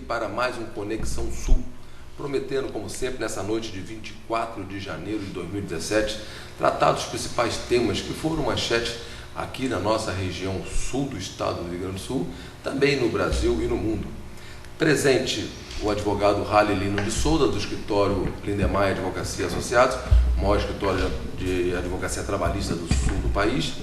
para mais um Conexão Sul, prometendo, como sempre, nessa noite de 24 de janeiro de 2017, tratar dos principais temas que foram manchete aqui na nossa região sul do estado do Rio Grande do Sul, também no Brasil e no mundo. Presente o advogado Halley Lino de Souza, do escritório Lindemeyer Advocacia Associados, o maior escritório de advocacia trabalhista do sul do país.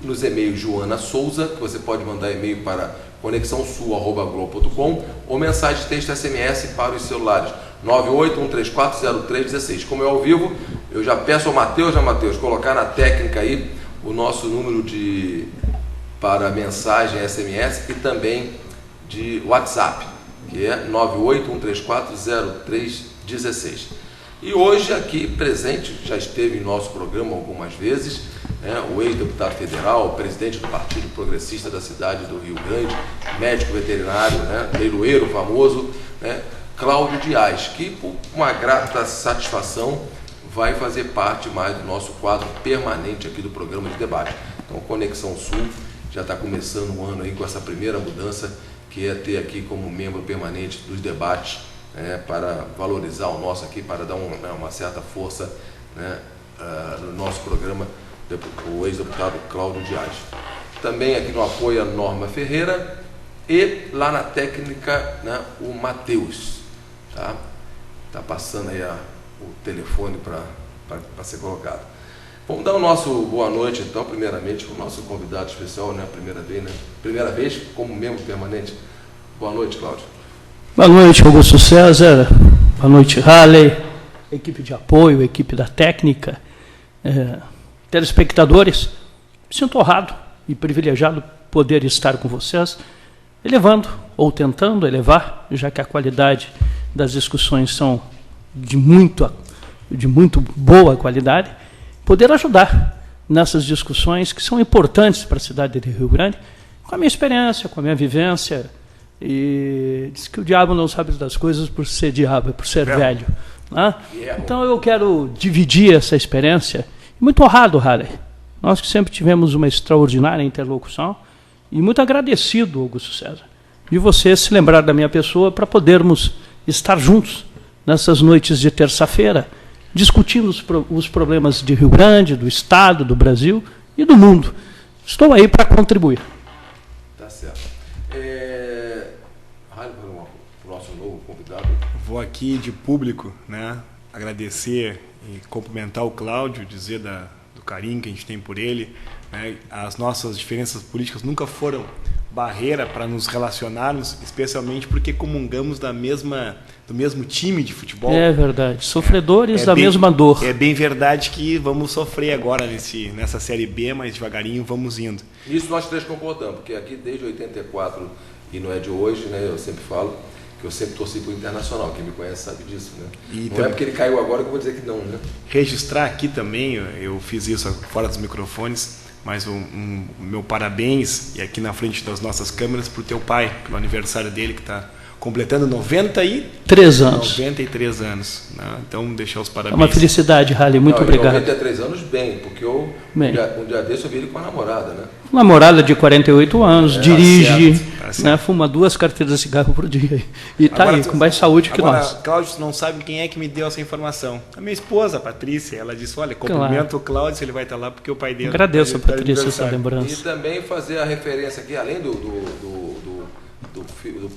Nos e-mails Joana Souza, que você pode mandar e-mail para conexãosul@globo.com ou mensagem de texto SMS para os celulares 981340316. Como é ao vivo, eu já peço ao Matheus, colocar na técnica aí o nosso número para mensagem SMS e também de WhatsApp, que é 981340316. E hoje aqui presente, já esteve em nosso programa algumas vezes, o ex-deputado federal, presidente do Partido Progressista da cidade do Rio Grande, médico veterinário, leiloeiro famoso, Cláudio Dias, que por uma grata satisfação vai fazer parte mais do nosso quadro permanente aqui do programa de debate. Então, Conexão Sul já está começando o ano aí com essa primeira mudança, que é ter aqui como membro permanente dos debates, para valorizar o nosso aqui, para dar uma certa força no nosso programa, o ex-deputado Cláudio Dias. Também aqui no apoio a Norma Ferreira e lá na técnica, o Matheus. Tá passando aí o telefone para ser colocado. Vamos dar o nosso boa noite, então, primeiramente, para o nosso convidado especial, primeira vez como membro permanente. Boa noite, Cláudio. Boa noite, Augusto César. Boa noite, Halley, equipe de apoio, equipe da técnica, telespectadores. Me sinto honrado e privilegiado poder estar com vocês, elevando ou tentando elevar, já que a qualidade das discussões são de muito boa qualidade, poder ajudar nessas discussões que são importantes para a cidade de Rio Grande, com a minha experiência, com a minha vivência. E diz que o diabo não sabe das coisas por ser diabo, por ser velho. Então eu quero dividir essa experiência. Muito honrado, Halley. Nós que sempre tivemos uma extraordinária interlocução e muito agradecido, Augusto César, de você se lembrar da minha pessoa para podermos estar juntos nessas noites de terça-feira, discutindo os problemas de Rio Grande, do Estado, do Brasil e do mundo. Estou aí para contribuir. Tá certo. O nosso novo convidado. Vou aqui de público, agradecer e cumprimentar o Cláudio, dizer do carinho que a gente tem por ele. As nossas diferenças políticas nunca foram barreira para nos relacionarmos, especialmente porque comungamos do mesmo time de futebol. É verdade, sofredores da mesma dor. É bem verdade que vamos sofrer agora nessa Série B, mas devagarinho vamos indo. Isso nós três concordamos, porque aqui desde 84, e não é de hoje, eu sempre falo que eu sempre torci para o Internacional, quem me conhece sabe disso. Não é porque ele caiu agora que eu vou dizer que não. Registrar aqui também, eu fiz isso fora dos microfones, mas meu parabéns, e aqui na frente das nossas câmeras, para o teu pai, pelo aniversário dele, que está completando 93 anos. Então, deixar os parabéns. É uma felicidade, Halley, muito obrigado. 93 anos porque um dia desse eu vi ele com a namorada, Namorada de 48 anos, dirige, fuma 2 carteiras de cigarro por dia. E está aí, com mais saúde que nós. Cláudio, não sabe quem é que me deu essa informação. A minha esposa, a Patrícia, ela disse, olha, cumprimento o Cláudio, se ele vai estar lá, porque o pai dele... Agradeço a Patrícia essa lembrança. E também fazer a referência aqui, além do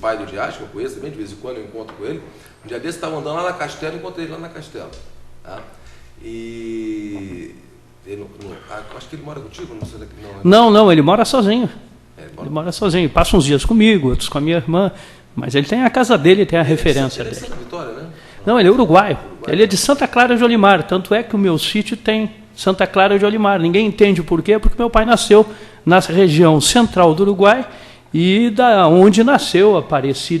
pai do Dias, que eu conheço também, de vez em quando eu encontro com ele. Um dia desse estava andando lá na Castela, encontrei ele lá na Castela. E... acho que ele mora contigo, não sei daqui não. Não, ele mora sozinho. Ele mora sozinho. Passa uns dias comigo, outros com a minha irmã, mas ele tem a casa dele, tem a referência dele. Ele é de Santa Vitória, Não, ele é uruguaio. Ele é de Santa Clara de Olimar, tanto é que o meu sítio tem Santa Clara de Olimar. Ninguém entende o porquê, porque meu pai nasceu na região central do Uruguai e da onde nasceu Aparício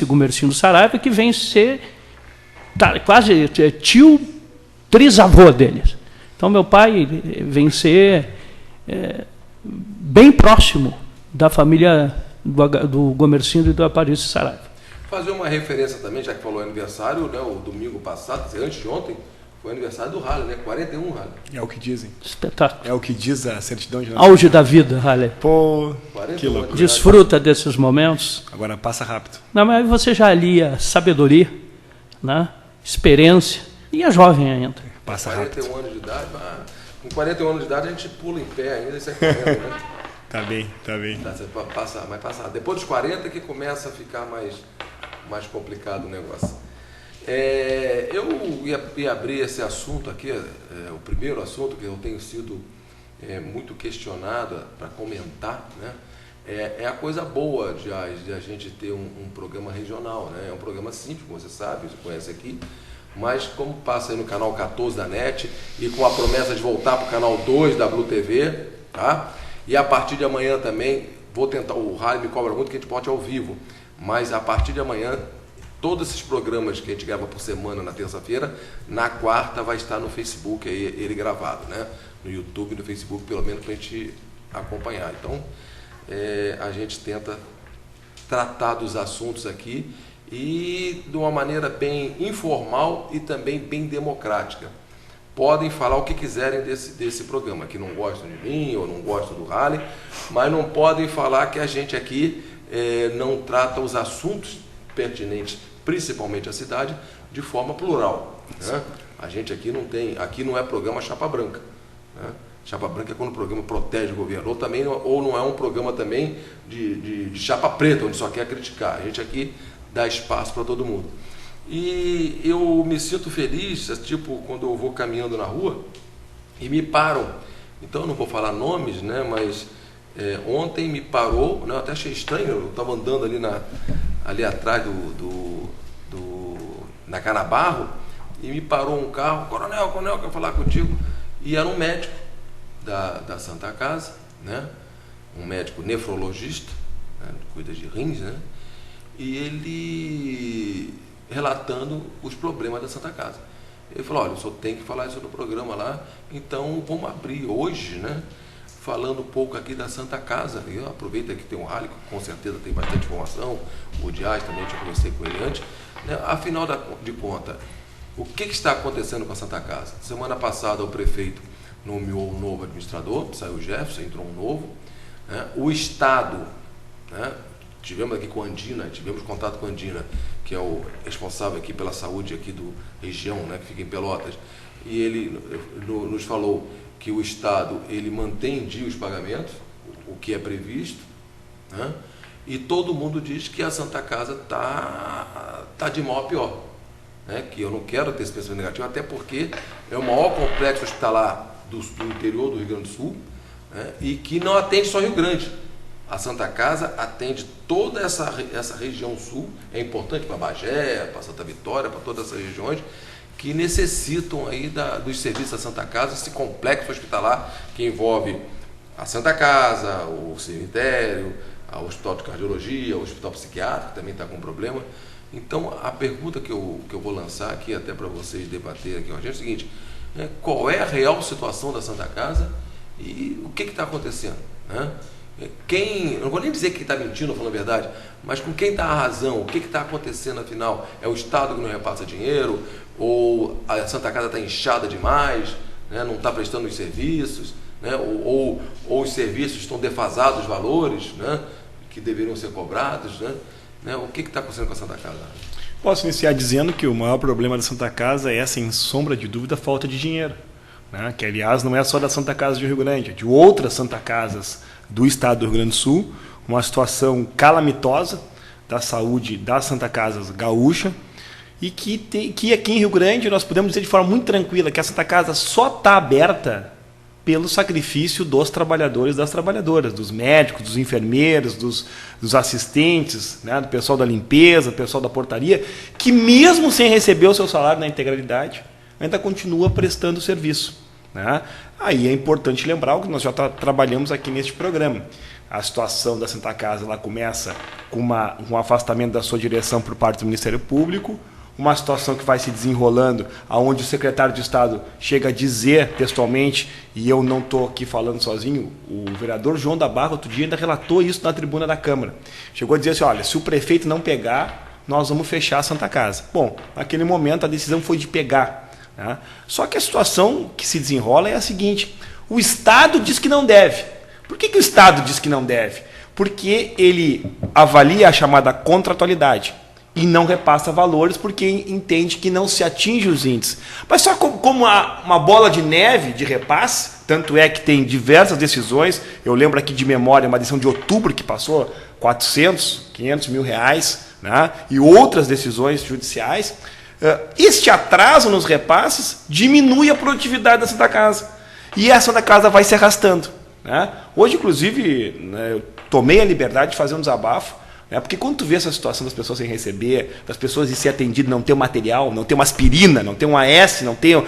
Gumercindo Saraiva, que vem ser quase tio trisavô deles. Então, meu pai vem ser bem próximo da família do Gumercindo e do Aparício Saraiva. Fazer uma referência também, já que falou aniversário, o domingo passado, antes de ontem, Foi aniversário do Halley, né? 41, Halley. É o que dizem. Espetáculo. É o que diz a certidão de nascimento. Auge da vida, Halley. Pô, 41 que loucura. Desfruta desses momentos. Agora passa rápido. Não, mas você já alia sabedoria, né? Experiência, e é jovem ainda. Passa rápido. 41 anos de idade, mas com 41 anos de idade a gente pula em pé ainda e sai correndo, né? Tá bem, tá bem. Mas passa. Depois dos 40 que começa a ficar mais complicado o negócio. Eu ia abrir esse assunto aqui, o primeiro assunto que eu tenho sido muito questionado para comentar, né? É a coisa boa de a gente ter um programa regional, né? É um programa simples, como você sabe, você conhece aqui, mas como passa aí no canal 14 da NET e com a promessa de voltar para o canal 2 da Blue TV, tá? E a partir de amanhã também, vou tentar, o Halley me cobra muito que a gente bote ao vivo, mas a partir de amanhã, todos esses programas que a gente grava por semana na terça-feira, na quarta vai estar no Facebook, aí, ele gravado, né? No YouTube e no Facebook, pelo menos para a gente acompanhar. Então, a gente tenta tratar dos assuntos aqui e de uma maneira bem informal e também bem democrática. Podem falar o que quiserem desse programa, que não gostam de mim ou não gostam do Halley, mas não podem falar que a gente aqui não trata os assuntos pertinentes, principalmente a cidade, de forma plural, né? A gente aqui não é programa chapa branca, né? Chapa branca é quando o programa protege o governo, ou não é um programa também de chapa preta, onde só quer criticar. A gente aqui dá espaço para todo mundo. E eu me sinto feliz, tipo, quando eu vou caminhando na rua e me param. Então, eu não vou falar nomes, né, mas ontem me parou, né, eu até achei estranho, eu estava andando ali atrás na Canabarro, e me parou um carro, coronel, quero falar contigo. E era um médico da Santa Casa, né, um médico nefrologista, né, cuida de rins, né, e ele relatando os problemas da Santa Casa. Ele falou, olha, o senhor tem que falar isso no programa lá, então vamos abrir hoje, né, falando um pouco aqui da Santa Casa. Eu aproveito que tem um Halley, que com certeza tem bastante informação, o Dias também, eu conversei com ele antes, né, afinal de contas, o que está acontecendo com a Santa Casa? Semana passada o prefeito nomeou um novo administrador, saiu o Jefferson, entrou um novo, né, o Estado, né, tivemos aqui com a Andina, tivemos contato com a Andina, que é o responsável aqui pela saúde aqui do região, né, que fica em Pelotas, e ele nos falou que o Estado ele mantém em dia os pagamentos, o que é previsto, né, e todo mundo diz que a Santa Casa tá de mal a pior, né, que eu não quero ter esse pensamento negativo, até porque é o maior complexo hospitalar do interior do Rio Grande do Sul, né, e que não atende só Rio Grande. A Santa Casa atende toda essa região sul, é importante para Bagé, para Santa Vitória, para todas essas regiões que necessitam aí dos serviços da Santa Casa, esse complexo hospitalar que envolve a Santa Casa, o cemitério, o Hospital de Cardiologia, o Hospital Psiquiátrico, que também está com problema. Então, a pergunta que eu vou lançar aqui, até para vocês debaterem aqui com a gente, é o seguinte, né, qual é a real situação da Santa Casa e o que está acontecendo, né? Não vou nem dizer que está mentindo ou falando a verdade, mas com quem está a razão, o que está acontecendo afinal? É o Estado que não repassa dinheiro? Ou a Santa Casa está inchada demais, né? Não está prestando os serviços, né? Ou os serviços estão defasados os valores, né? Que deveriam ser cobrados, né? O que está acontecendo com a Santa Casa? Posso iniciar dizendo que o maior problema da Santa Casa é, sem sombra de dúvida, a falta de dinheiro, né? Que, aliás, não é só da Santa Casa de Rio Grande, é de outras Santa Casas do estado do Rio Grande do Sul, uma situação calamitosa da saúde das Santa Casas gaúcha, e que aqui em Rio Grande nós podemos dizer de forma muito tranquila que a Santa Casa só está aberta pelo sacrifício dos trabalhadores e das trabalhadoras, dos médicos, dos enfermeiros, dos assistentes, né, do pessoal da limpeza, do pessoal da portaria, que mesmo sem receber o seu salário na integralidade, ainda continua prestando serviço, né? Aí é importante lembrar o que nós já trabalhamos aqui neste programa. A situação da Santa Casa ela começa com um afastamento da sua direção por parte do Ministério Público, uma situação que vai se desenrolando, onde o secretário de Estado chega a dizer textualmente, e eu não estou aqui falando sozinho, o vereador João da Barra outro dia ainda relatou isso na tribuna da Câmara. Chegou a dizer assim, olha, se o prefeito não pegar, nós vamos fechar a Santa Casa. Bom, naquele momento a decisão foi de pegar. Né? Só que a situação que se desenrola é a seguinte: o Estado diz que não deve. Por que o Estado diz que não deve? Porque ele avalia a chamada contratualidade e não repassa valores porque entende que não se atinge os índices. Mas só como uma bola de neve de repasse, tanto é que tem diversas decisões, eu lembro aqui de memória uma decisão de outubro que passou 400, 500 mil reais, né? E outras decisões judiciais. Este atraso nos repasses diminui a produtividade da Santa Casa. E a Santa Casa vai se arrastando. Né? Hoje, inclusive, né, eu tomei a liberdade de fazer um desabafo, né, porque quando tu vê essa situação das pessoas sem receber, das pessoas de ser atendido, não ter um material, não ter uma aspirina, não ter um AS, não ter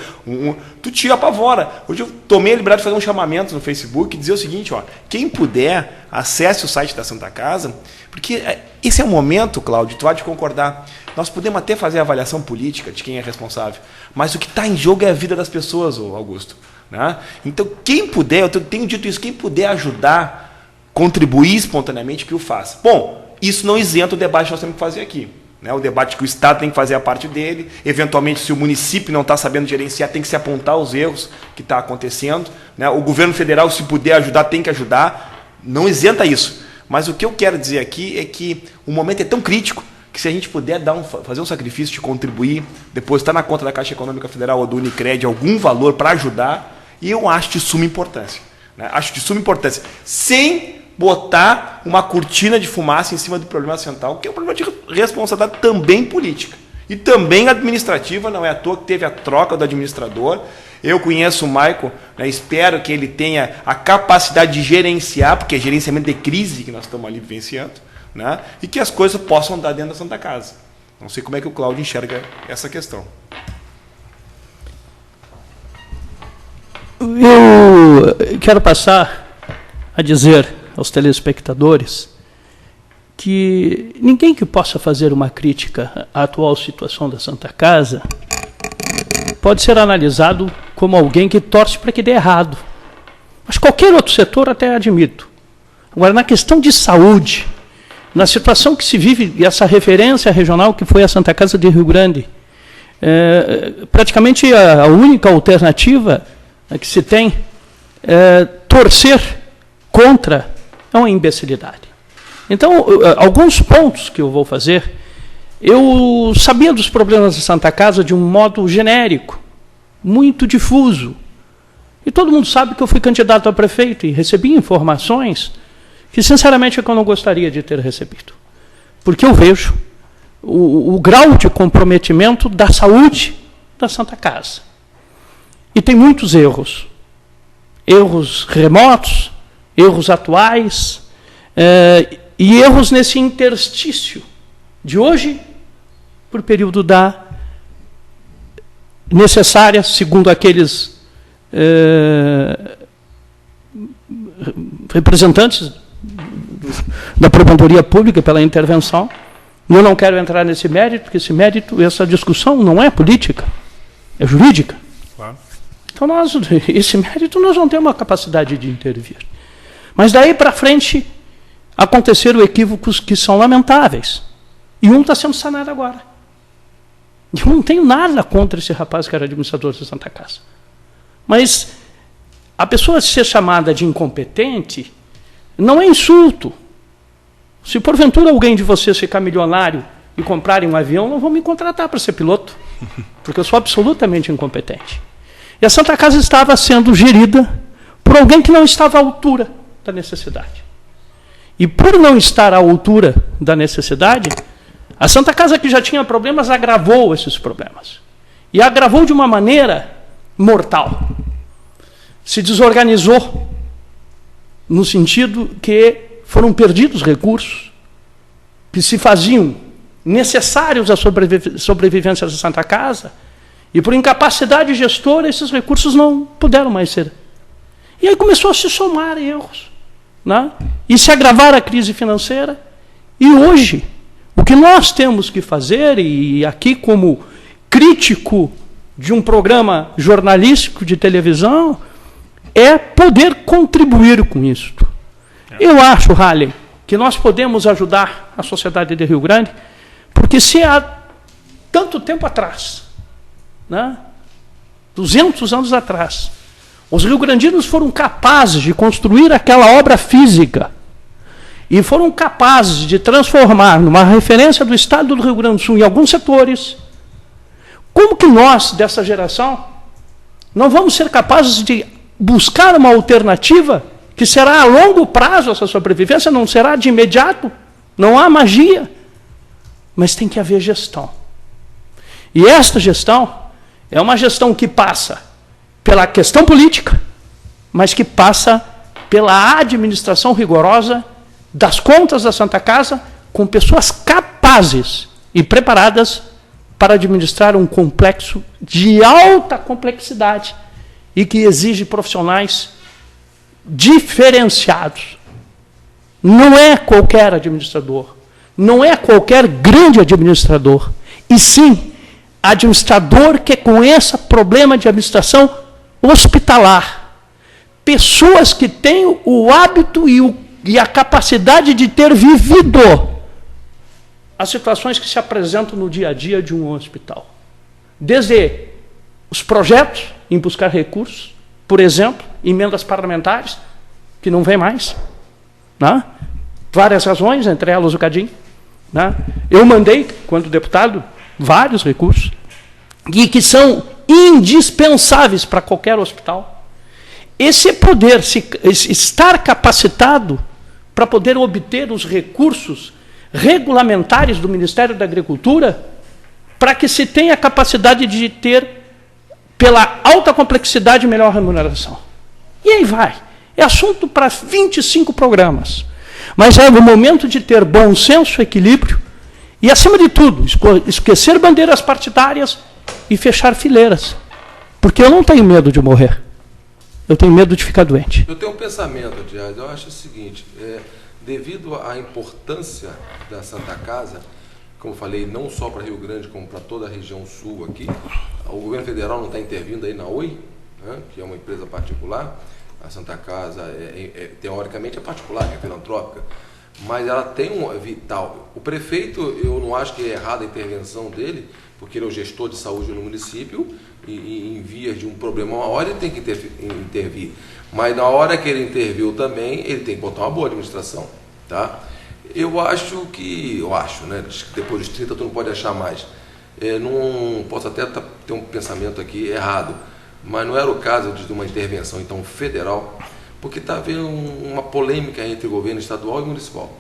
tu te apavora. Hoje eu tomei a liberdade de fazer um chamamento no Facebook e dizer o seguinte: ó, quem puder, acesse o site da Santa Casa, porque esse é o momento, Cláudio, tu vai de concordar. Nós podemos até fazer a avaliação política de quem é responsável, mas o que está em jogo é a vida das pessoas, Augusto. Né? Então, quem puder, eu tenho dito isso, quem puder ajudar, contribuir espontaneamente, que o faça. Bom, isso não isenta o debate que nós temos que fazer aqui. Né? O debate que o Estado tem que fazer a parte dele, eventualmente, se o município não está sabendo gerenciar, tem que se apontar os erros que estão acontecendo. Né? O governo federal, se puder ajudar, tem que ajudar. Não isenta isso. Mas o que eu quero dizer aqui é que o momento é tão crítico que se a gente puder fazer um sacrifício de contribuir, depositar na conta da Caixa Econômica Federal ou do Unicred algum valor para ajudar, e eu acho de suma importância. Né? Acho de suma importância. Sem botar uma cortina de fumaça em cima do problema central, que é um problema de responsabilidade também política. E também administrativa, não é à toa que teve a troca do administrador. Eu conheço o Maico, né, espero que ele tenha a capacidade de gerenciar, porque é gerenciamento de crise que nós estamos ali vivenciando, né, e que as coisas possam andar dentro da Santa Casa. Não sei como é que o Cláudio enxerga essa questão. Eu quero passar a dizer aos telespectadores que ninguém que possa fazer uma crítica à atual situação da Santa Casa pode ser analisado como alguém que torce para que dê errado. Mas qualquer outro setor até admito. Agora, na questão de saúde, na situação que se vive, e essa referência regional que foi a Santa Casa de Rio Grande, praticamente a única alternativa que se tem torcer contra é uma imbecilidade. Então, alguns pontos que eu vou fazer, eu sabia dos problemas da Santa Casa de um modo genérico, muito difuso. E todo mundo sabe que eu fui candidato a prefeito e recebi informações que, sinceramente, é que eu não gostaria de ter recebido. Porque eu vejo o grau de comprometimento da saúde da Santa Casa. E tem muitos erros. Erros remotos, erros atuais, e erros nesse interstício de hoje para o período da necessária, segundo aqueles representantes da Procuradoria Pública pela intervenção. Eu não quero entrar nesse mérito, porque essa discussão não é política, é jurídica. Claro. Então, esse mérito nós não temos a capacidade de intervir. Mas daí para frente aconteceram equívocos que são lamentáveis. E um está sendo sanado agora. Eu não tenho nada contra esse rapaz que era administrador da Santa Casa. Mas a pessoa ser chamada de incompetente não é insulto. Se porventura alguém de vocês ficar milionário e comprarem um avião, não vão me contratar para ser piloto, porque eu sou absolutamente incompetente. E a Santa Casa estava sendo gerida por alguém que não estava à altura da necessidade. E por não estar à altura da necessidade, a Santa Casa, que já tinha problemas, agravou esses problemas. E agravou de uma maneira mortal. Se desorganizou no sentido que foram perdidos recursos que se faziam necessários à sobrevivência da Santa Casa, e por incapacidade gestora, esses recursos não puderam mais ser. E aí começou a se somar erros, né? E se agravar a crise financeira. E hoje, o que nós temos que fazer, e aqui como crítico de um programa jornalístico de televisão, é poder contribuir com isso. Eu acho, Halley, que nós podemos ajudar a sociedade de Rio Grande, porque se há tanto tempo atrás, né, 200 anos atrás, os rio-grandinos foram capazes de construir aquela obra física e foram capazes de transformar numa referência do Estado do Rio Grande do Sul em alguns setores, como que nós, dessa geração, não vamos ser capazes de buscar uma alternativa que será a longo prazo essa sobrevivência, não será de imediato, não há magia, mas tem que haver gestão. E esta gestão é uma gestão que passa pela questão política, mas que passa pela administração rigorosa das contas da Santa Casa, com pessoas capazes e preparadas para administrar um complexo de alta complexidade e que exige profissionais diferenciados. Não é qualquer administrador, não é qualquer grande administrador, e sim administrador que conheça problema de administração hospitalar. Pessoas que têm o hábito e a capacidade de ter vivido as situações que se apresentam no dia a dia de um hospital. Desde os projetos em buscar recursos, por exemplo, emendas parlamentares, que não vem mais, né? Várias razões, entre elas o CADIM. Né? Eu mandei, quando deputado, vários recursos, e que são indispensáveis para qualquer hospital. Esse poder, estar capacitado para poder obter os recursos regulamentares do Ministério da Agricultura, para que se tenha a capacidade de ter, pela alta complexidade, melhor remuneração. E aí vai. É assunto para 25 programas. Mas é o momento de ter bom senso, equilíbrio e, acima de tudo, esquecer bandeiras partidárias e fechar fileiras. Porque eu não tenho medo de morrer. Eu tenho medo de ficar doente. Eu tenho um pensamento, Dias, eu acho o seguinte, devido à importância da Santa Casa, como eu falei, não só para Rio Grande, como para toda a região sul aqui, o governo federal não está intervindo aí na Oi, né, que é uma empresa particular. A Santa Casa, teoricamente, é particular, é filantrópica, mas ela tem um vital. O prefeito, eu não acho que é errada a intervenção dele, porque ele é o gestor de saúde no município e em vias de um problema, uma hora ele tem que intervir. Mas na hora que ele interviu também, ele tem que botar uma boa administração. Tá? Eu acho, né, que depois dos 30 tu não pode achar mais. Não posso até ter um pensamento aqui errado, mas não era o caso de uma intervenção, então, federal, porque está havendo uma polêmica entre governo estadual e municipal.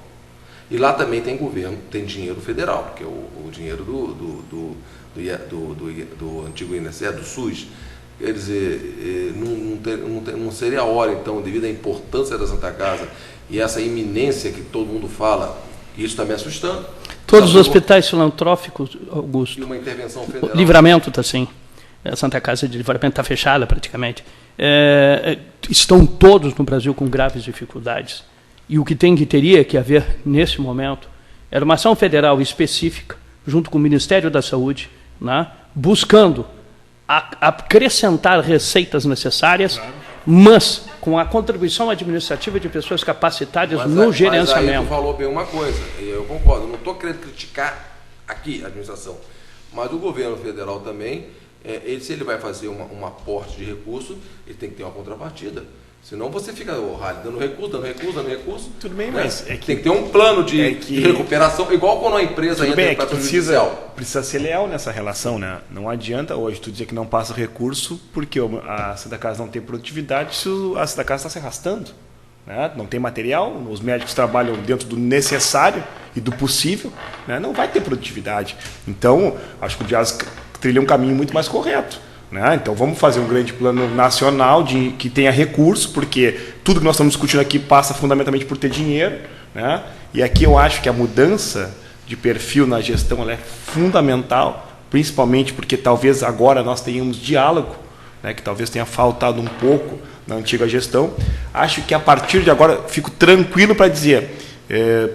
E lá também tem governo, tem dinheiro federal, que é o dinheiro do antigo INSS, do SUS. Quer dizer, não seria a hora, então, devido à importância da Santa Casa e essa iminência que todo mundo fala, e isso está me assustando. Todos os hospitais filantrópicos, Augusto. E uma intervenção federal. O Livramento está assim. A Santa Casa de Livramento está fechada praticamente. Estão todos no Brasil com graves dificuldades. E o que teria que haver nesse momento era uma ação federal específica, junto com o Ministério da Saúde, né, buscando acrescentar receitas necessárias, claro, mas com a contribuição administrativa de pessoas capacitadas no gerenciamento. Mas aí tu falou bem uma coisa, e eu concordo, não estou querendo criticar aqui a administração, mas o governo federal também, se ele vai fazer um aporte de recurso, ele tem que ter uma contrapartida. Senão você fica dando recurso. Tudo bem, né? mas tem que ter um plano de recuperação, igual quando a empresa entra para precisa ser leal nessa relação, né? Não adianta hoje tu dizer que não passa recurso porque a Santa Casa não tem produtividade se a Santa Casa está se arrastando. Né? Não tem material, os médicos trabalham dentro do necessário e do possível, né? Não vai ter produtividade. Então, acho que o Dias trilha um caminho muito mais correto. Né? Então vamos fazer um grande plano nacional que tenha recurso, porque tudo que nós estamos discutindo aqui passa fundamentalmente por ter dinheiro. Né? E aqui eu acho que a mudança de perfil na gestão ela é fundamental, principalmente porque talvez agora nós tenhamos diálogo, né? Que talvez tenha faltado um pouco na antiga gestão. Acho que a partir de agora fico tranquilo para dizer,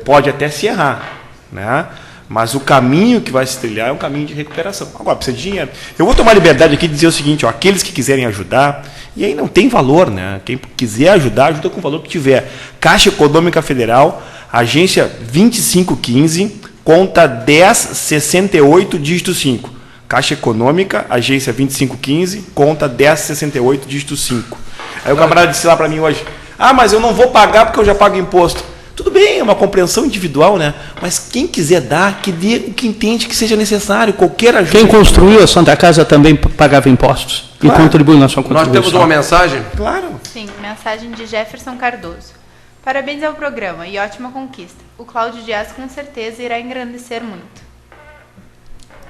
pode até se errar, né? Mas o caminho que vai se trilhar é um caminho de recuperação. Agora, precisa de dinheiro. Eu vou tomar liberdade aqui de dizer o seguinte, aqueles que quiserem ajudar, e aí não tem valor, né? Quem quiser ajudar, ajuda com o valor que tiver. Caixa Econômica Federal, agência 2515, conta 1068, dígito 5. Caixa Econômica, agência 2515, conta 1068, dígito 5. Aí o camarada disse lá para mim hoje, mas eu não vou pagar porque eu já pago imposto. Tudo bem, é uma compreensão individual, né? Mas quem quiser dar, que dê o que entende que seja necessário, qualquer ajuda. Quem construiu a Santa Casa também pagava impostos e contribuiu na sua contribuição. Nós temos uma mensagem? Claro. Sim, mensagem de Jefferson Cardoso. Parabéns ao programa e ótima conquista. O Cláudio Dias com certeza irá engrandecer muito.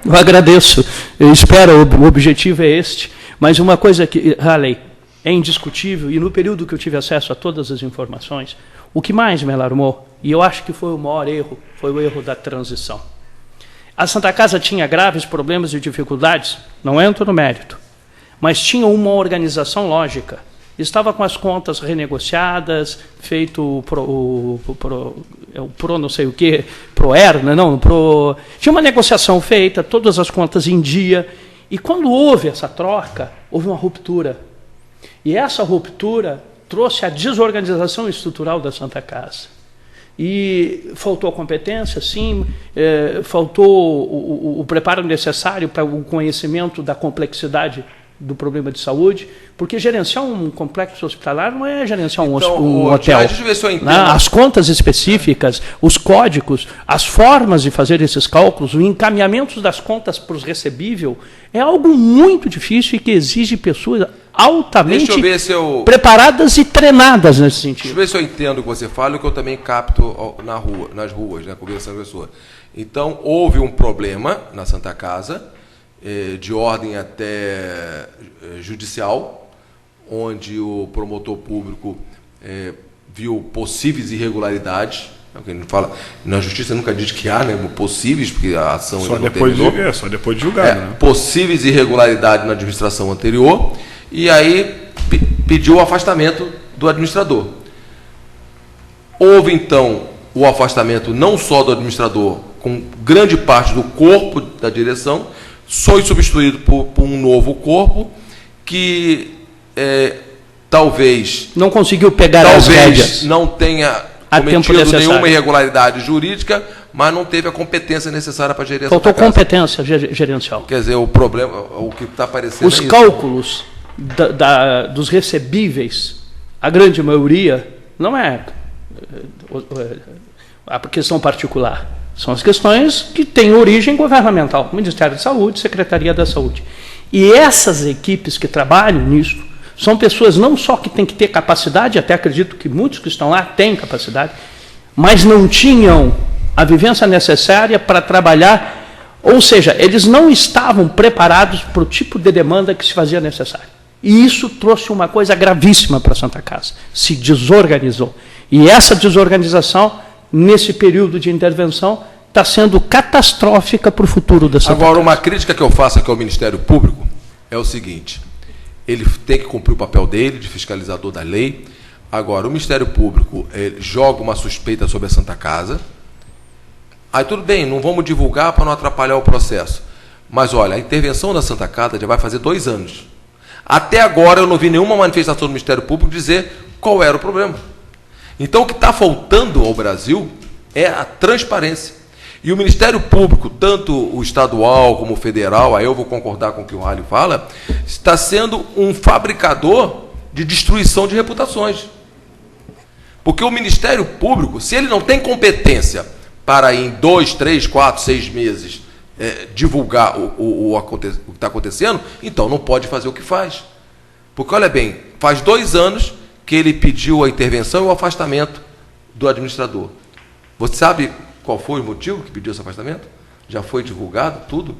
Eu agradeço. Eu espero, o objetivo é este. Mas uma coisa que, Halley, é indiscutível, e no período que eu tive acesso a todas as informações, o que mais me alarmou, e eu acho que foi o maior erro, foi o erro da transição. A Santa Casa tinha graves problemas e dificuldades, não entro no mérito, mas tinha uma organização lógica. Estava com as contas renegociadas, feito o pro não sei o quê, ProER, não, tinha uma negociação feita, todas as contas em dia, e quando houve essa troca, houve uma ruptura. E essa ruptura trouxe a desorganização estrutural da Santa Casa. E faltou a competência, sim, faltou o preparo necessário para o conhecimento da complexidade do problema de saúde, porque gerenciar um complexo hospitalar não é gerenciar um hotel. Deixa eu ver se eu entendo. As contas específicas, os códigos, as formas de fazer esses cálculos, o encaminhamento das contas para os recebíveis, é algo muito difícil e que exige pessoas altamente preparadas e treinadas nesse sentido. Deixa eu ver se eu entendo o que você fala e o que eu também capto nas ruas, né, conversando com a pessoa. Então, houve um problema na Santa Casa, de ordem até judicial, onde o promotor público viu possíveis irregularidades. Na justiça nunca diz que há, né, possíveis, porque a ação só ainda depois não terminou. Só depois de julgado. Né? Possíveis irregularidades na administração anterior, e aí pediu o afastamento do administrador. Houve, então, o afastamento não só do administrador, com grande parte do corpo da direção, foi substituído por um novo corpo que talvez não conseguiu pegar as rédeas, não tenha cometido nenhuma irregularidade jurídica, mas não teve a competência necessária para gerir essa casa. Faltou competência gerencial. Quer dizer, o problema, o que está aparecendo os cálculos dos recebíveis, a grande maioria, não é a questão particular. São as questões que têm origem governamental, Ministério da Saúde, Secretaria da Saúde. E essas equipes que trabalham nisso são pessoas não só que têm que ter capacidade, até acredito que muitos que estão lá têm capacidade, mas não tinham a vivência necessária para trabalhar, ou seja, eles não estavam preparados para o tipo de demanda que se fazia necessário. E isso trouxe uma coisa gravíssima para a Santa Casa, se desorganizou. E essa desorganização, nesse período de intervenção, está sendo catastrófica para o futuro da Santa Casa. Agora, uma crítica que eu faço aqui ao Ministério Público é o seguinte: ele tem que cumprir o papel dele, de fiscalizador da lei. Agora, o Ministério Público joga uma suspeita sobre a Santa Casa. Aí tudo bem, não vamos divulgar para não atrapalhar o processo. Mas olha, a intervenção da Santa Casa já vai fazer 2 anos. Até agora eu não vi nenhuma manifestação do Ministério Público dizer qual era o problema. Então, o que está faltando ao Brasil é a transparência. E o Ministério Público, tanto o estadual como o federal, aí eu vou concordar com o que o Halley fala, está sendo um fabricador de destruição de reputações. Porque o Ministério Público, se ele não tem competência para em 2, 3, 4, 6 meses divulgar o que está acontecendo, então não pode fazer o que faz. Porque, olha bem, faz 2 anos que ele pediu a intervenção e o afastamento do administrador. Você sabe qual foi o motivo que pediu esse afastamento? Já foi divulgado tudo?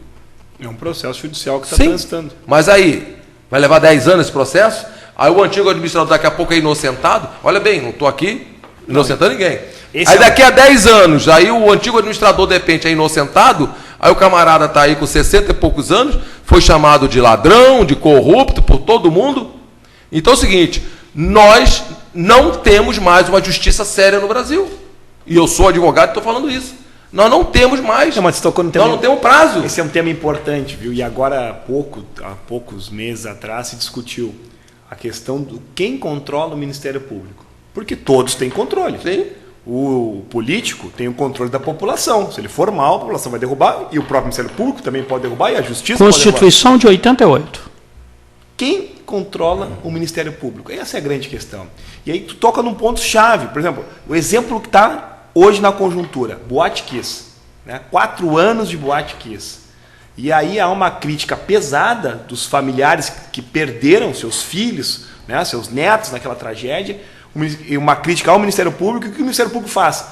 É um processo judicial que está transitando. Mas aí, vai levar 10 anos esse processo? Aí o antigo administrador daqui a pouco é inocentado? Olha bem, não estou aqui inocentando ninguém. Aí daqui a 10 anos, aí o antigo administrador de repente é inocentado, aí o camarada está aí com 60 e poucos anos, foi chamado de ladrão, de corrupto por todo mundo. Então é o seguinte: nós não temos mais uma justiça séria no Brasil. E eu sou advogado e estou falando isso. Nós não temos mais. Mas tocou no tema, nós não temos prazo. Esse é um tema importante, viu? E agora, há poucos meses atrás, se discutiu a questão do quem controla o Ministério Público. Porque todos têm controle. Sim. O político tem o controle da população. Se ele for mal, a população vai derrubar, e o próprio Ministério Público também pode derrubar, e a Justiça Constituição de 88. Quem controla o Ministério Público? Essa é a grande questão. E aí tu toca num ponto-chave. Por exemplo, o exemplo que está hoje na conjuntura, Boate Kiss. Né? 4 anos de Boate Kiss. E aí há uma crítica pesada dos familiares que perderam seus filhos, né, seus netos naquela tragédia, uma crítica ao Ministério Público. E o que o Ministério Público faz?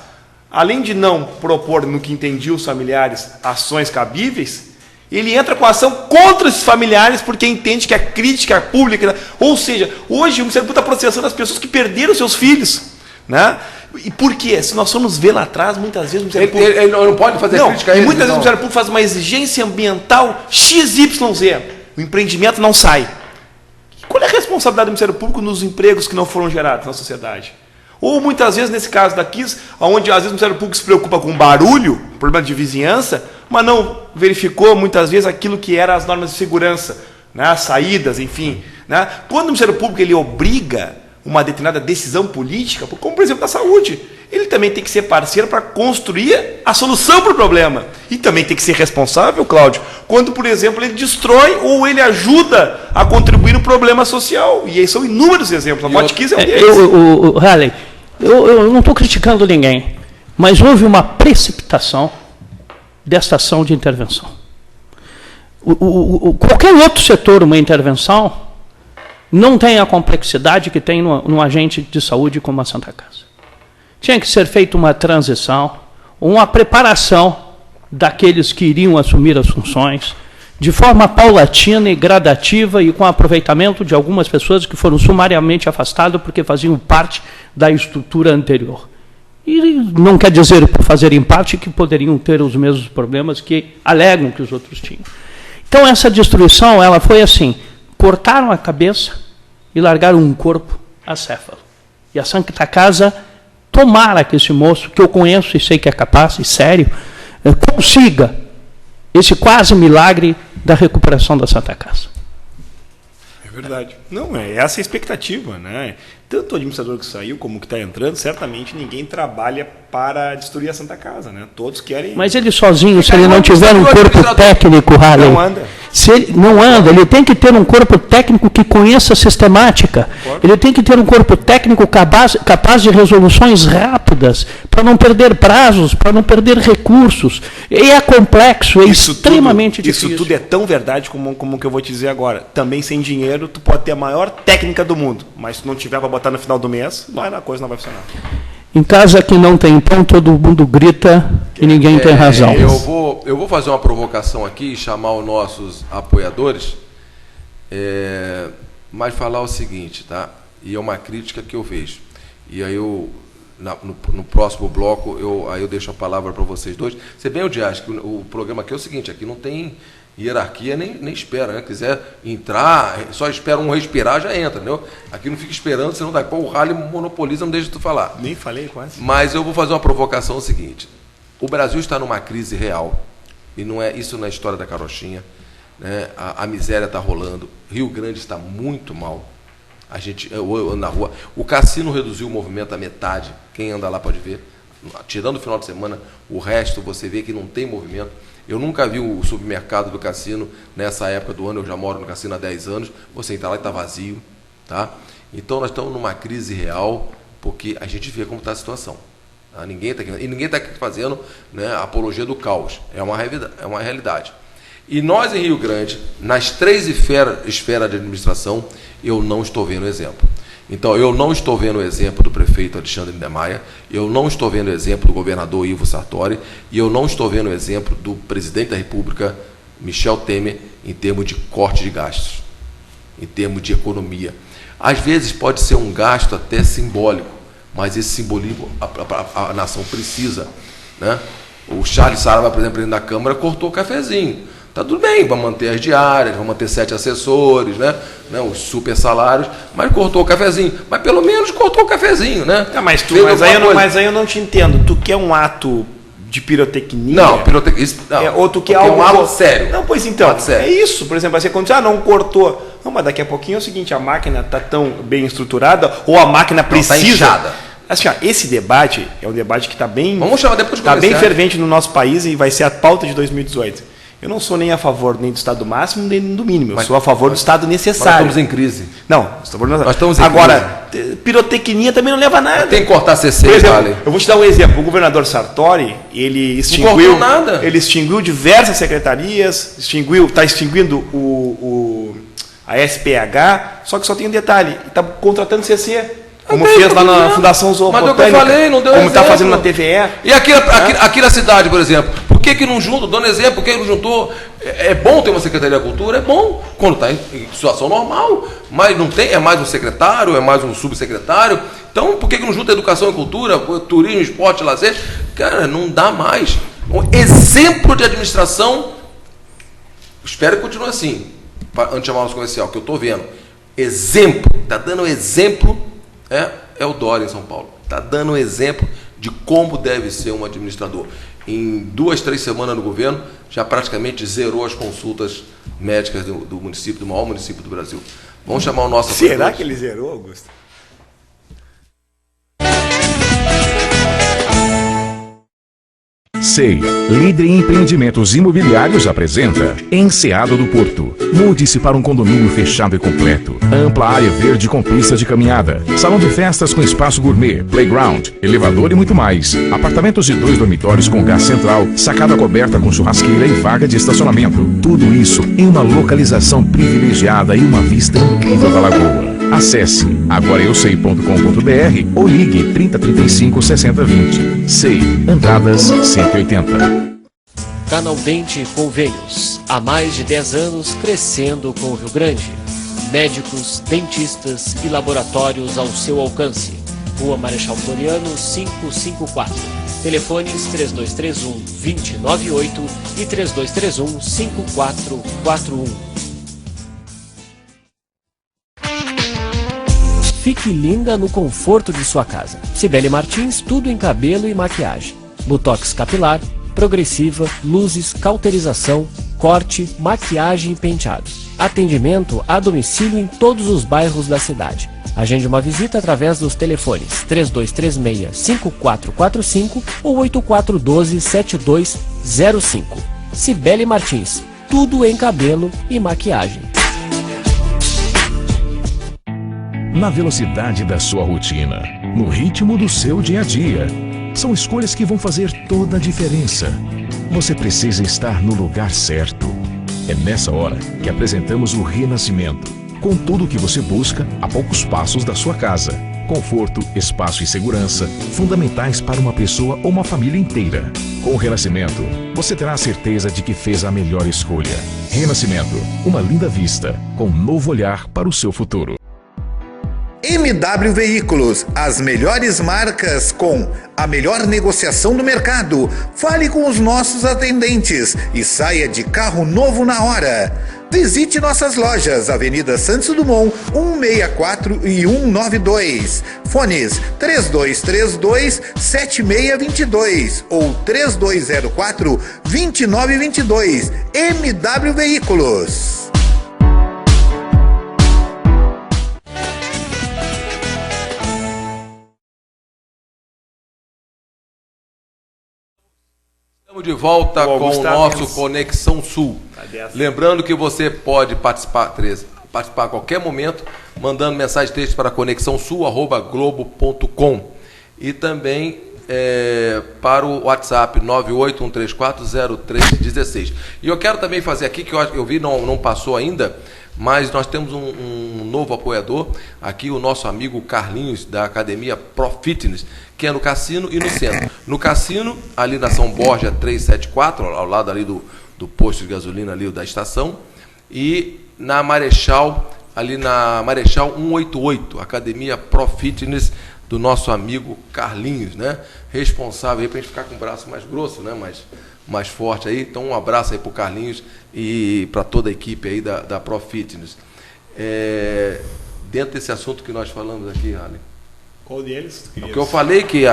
Além de não propor, no que entendia os familiares, ações cabíveis, ele entra com ação contra esses familiares porque entende que a crítica pública... Ou seja, hoje o Ministério Público está processando as pessoas que perderam seus filhos. Né? E por quê? Se nós formos ver lá atrás, muitas vezes o Ministério Público... Ele não pode fazer crítica a ele. Muitas vezes o Ministério Público faz uma exigência ambiental XYZ. O empreendimento não sai. Qual é a responsabilidade do Ministério Público nos empregos que não foram gerados na sociedade? Ou muitas vezes, nesse caso da Kiss, onde às vezes o Ministério Público se preocupa com barulho, problema de vizinhança, mas não verificou muitas vezes aquilo que eram as normas de segurança, né, as saídas, enfim. Né? Quando o Ministério Público ele obriga uma determinada decisão política, como por exemplo da saúde, ele também tem que ser parceiro para construir a solução para o problema. E também tem que ser responsável, Cláudio, quando, por exemplo, ele destrói ou ele ajuda a contribuir no problema social. E aí são inúmeros exemplos. A Boate Kiss é um deles. Halley, eu não estou criticando ninguém, mas houve uma precipitação desta ação de intervenção. Qualquer outro setor, uma intervenção, não tem a complexidade que tem num agente de saúde como a Santa Casa. Tinha que ser feita uma transição, uma preparação daqueles que iriam assumir as funções, de forma paulatina e gradativa e com aproveitamento de algumas pessoas que foram sumariamente afastadas porque faziam parte da estrutura anterior. E não quer dizer, por fazerem parte, que poderiam ter os mesmos problemas que alegam que os outros tinham. Então, essa destruição ela foi assim, cortaram a cabeça e largaram um corpo acéfalo. E a Santa Casa, tomara que esse moço, que eu conheço e sei que é capaz e sério, consiga esse quase milagre da recuperação da Santa Casa. É verdade. Não, é essa a expectativa, né? Tanto o administrador que saiu como o que está entrando, certamente ninguém trabalha para destruir a Santa Casa, né? Todos querem... Mas ele sozinho, se ele não tiver um corpo técnico, Halley... Não anda. Se ele não anda, ele tem que ter um corpo técnico que conheça a sistemática. Ele tem que ter um corpo técnico capaz de resoluções rápidas, para não perder prazos, para não perder recursos. E é complexo, é extremamente difícil. Isso tudo é tão verdade como o que eu vou te dizer agora. Também sem dinheiro, tu pode ter a maior técnica do mundo, mas se não tiver para botar no final do mês, a coisa não vai funcionar. Em casa que não tem pão, todo mundo grita e ninguém tem razão. Eu vou fazer uma provocação aqui e chamar os nossos apoiadores, mas falar o seguinte, tá? E é uma crítica que eu vejo. E aí no próximo bloco, eu deixo a palavra para vocês dois. Se bem o Dias, que o programa aqui é o seguinte, aqui não tem hierarquia nem espera, né? Quiser entrar, só espera um respirar, já entra, entendeu? Aqui não fica esperando, senão daqui o Halley monopoliza, não deixa tu falar. Nem falei quase. Mas eu vou fazer uma provocação seguinte. O Brasil está numa crise real, e isso não é história da carochinha, né? A miséria está rolando, Rio Grande está muito mal. Eu ando na rua, o cassino reduziu o movimento à metade, quem anda lá pode ver. Tirando o final de semana, o resto você vê que não tem movimento. Eu nunca vi o supermercado do cassino nessa época do ano, eu já moro no cassino há 10 anos, você entra lá e está vazio. Tá? Então nós estamos numa crise real, porque a gente vê como está a situação. Tá? Ninguém está aqui fazendo, né, apologia do caos, é uma realidade. E nós em Rio Grande, nas 3 esferas de administração, eu não estou vendo exemplo. Então, eu não estou vendo o exemplo do prefeito Alexandre de Maia, eu não estou vendo o exemplo do governador Ivo Sartori, e eu não estou vendo o exemplo do presidente da República, Michel Temer, em termos de corte de gastos, em termos de economia. Às vezes pode ser um gasto até simbólico, mas esse simbolismo a nação precisa. Né? O Charles Saraiva, por exemplo, presidente da Câmara, cortou o cafezinho. Tá tudo bem, vai manter as diárias, vai manter 7 assessores, né? Os super salários, mas cortou o cafezinho. Mas pelo menos cortou o cafezinho, né? Mas aí eu não te entendo. Tu quer um ato de pirotecnia? Não, pirotecnia. Não, ou tu quer algo um sério. Não, pois então, é isso. Por exemplo, assim, quando você não cortou. Não, mas daqui a pouquinho é o seguinte, a máquina está tão bem estruturada, ou a máquina precisa. Está inchada. Assim, esse debate é um debate que está bem, vamos chamar depois de tá bem fervente no nosso país e vai ser a pauta de 2018. Eu não sou nem a favor nem do Estado máximo, nem do mínimo. Eu sou a favor do Estado necessário. Nós estamos em crise. Não, nós estamos em Agora, crise. Pirotecnia também não leva a nada. Tem que cortar CC, por exemplo, vale. Eu vou te dar um exemplo. O governador Sartori, ele extinguiu diversas secretarias, está extinguindo a SPH, só que só tem um detalhe, está contratando CC. Como fez lá na Fundação Zoobotânica. Mas é o que eu falei, não deu como exemplo. Está fazendo na TVE. E aqui na cidade, por exemplo, por que não junta? Dando exemplo, por que não juntou? É bom ter uma Secretaria da Cultura, é bom, quando está em situação normal, mas não tem, é mais um secretário, é mais um subsecretário. Então, por que não junta Educação e Cultura, Turismo, Esporte, Lazer? Cara, não dá mais. Um exemplo de administração, espero que continue assim, antes de chamar o nosso comercial, que eu estou vendo. Exemplo, está dando exemplo. É o Dória em São Paulo. Está dando um exemplo de como deve ser um administrador. Em 2, 3 semanas no governo, já praticamente zerou as consultas médicas do município, do maior município do Brasil. Vamos chamar o nosso... Será que ele zerou, Augusto? SEI, líder em empreendimentos imobiliários, apresenta Enseada do Porto. Mude-se para um condomínio fechado e completo. Ampla área verde com pista de caminhada. Salão de festas com espaço gourmet, playground, elevador e muito mais. Apartamentos de 2 dormitórios com gás central, sacada coberta com churrasqueira e vaga de estacionamento. Tudo isso em uma localização privilegiada e uma vista incrível da lagoa. Acesse agoraeusei.com.br ou ligue 3035 6020. SEI, entradas 180. Canal Dente Convênios. Há mais de 10 anos crescendo com o Rio Grande. Médicos, dentistas e laboratórios ao seu alcance. Rua Marechal Floriano 554. Telefones 3231-2098 e 3231-5441. Fique linda no conforto de sua casa. Cibele Martins, tudo em cabelo e maquiagem. Botox capilar, progressiva, luzes, cauterização, corte, maquiagem e penteado. Atendimento a domicílio em todos os bairros da cidade. Agende uma visita através dos telefones 3236-5445 ou 8412-7205. Cibele Martins, tudo em cabelo e maquiagem. Na velocidade da sua rotina, no ritmo do seu dia a dia. São escolhas que vão fazer toda a diferença. Você precisa estar no lugar certo. É nessa hora que apresentamos o Renascimento, com tudo o que você busca a poucos passos da sua casa. Conforto, espaço e segurança, fundamentais para uma pessoa ou uma família inteira. Com o Renascimento, você terá a certeza de que fez a melhor escolha. Renascimento, uma linda vista, com um novo olhar para o seu futuro. MW Veículos, as melhores marcas com a melhor negociação do mercado. Fale com os nossos atendentes e saia de carro novo na hora. Visite nossas lojas, Avenida Santos Dumont, 164 e 192. Fones 3232-7622 ou 3204-2922. MW Veículos. Estamos de volta com o nosso Conexão Sul. Lembrando que você pode participar a qualquer momento, mandando mensagem de texto para conexãosul@globo.com e também para o WhatsApp 981340316. E eu quero também fazer aqui, que eu vi, não passou ainda, mas nós temos um novo apoiador, aqui o nosso amigo Carlinhos, da Academia Pro Fitness, que é no Cassino e no Centro. No Cassino, ali na São Borja 374, ao lado ali do posto de gasolina ali da estação, e na Marechal, ali na Marechal 188, Academia Pro Fitness, do nosso amigo Carlinhos, né? Responsável aí para a gente ficar com o braço mais grosso, né? Mais forte aí. Então, um abraço aí para o Carlinhos e para toda a equipe aí da Pro Fitness. Dentro desse assunto que nós falamos aqui, Ali. Qual deles? Porque eu falei que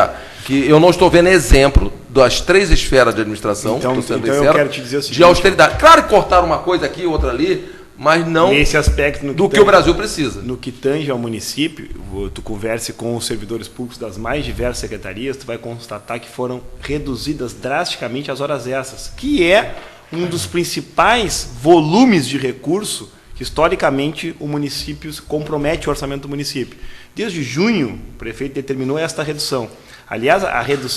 eu não estou vendo exemplo das 3 esferas de administração, então eu quero te dizer o seguinte, de austeridade. Claro que cortaram uma coisa aqui, outra ali, mas não nesse aspecto do que o Brasil precisa. No que tange ao município, tu converse com os servidores públicos das mais diversas secretarias, tu vai constatar que foram reduzidas drasticamente as horas extras, que é um dos principais volumes de recurso que, historicamente, o município compromete o orçamento do município. Desde junho, o prefeito determinou esta redução. Aliás,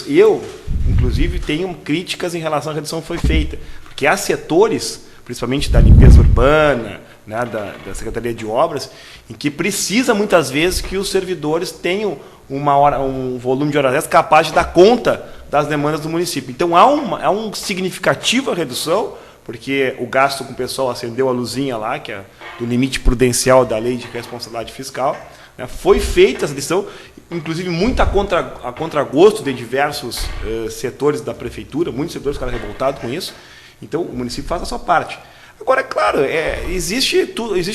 eu, inclusive, tenho críticas em relação à redução que foi feita, porque há setores, principalmente da limpeza urbana, né, da Secretaria de Obras, em que precisa, muitas vezes, que os servidores tenham um volume de horas extras capaz de dar conta das demandas do município. Então, há uma significativa redução, porque o gasto com o pessoal acendeu a luzinha lá, que é do limite prudencial da Lei de Responsabilidade Fiscal, né, foi feita essa decisão, inclusive muito a contragosto de diversos setores da prefeitura, muitos setores ficaram revoltados com isso. Então, o município faz a sua parte. Agora, é claro, existe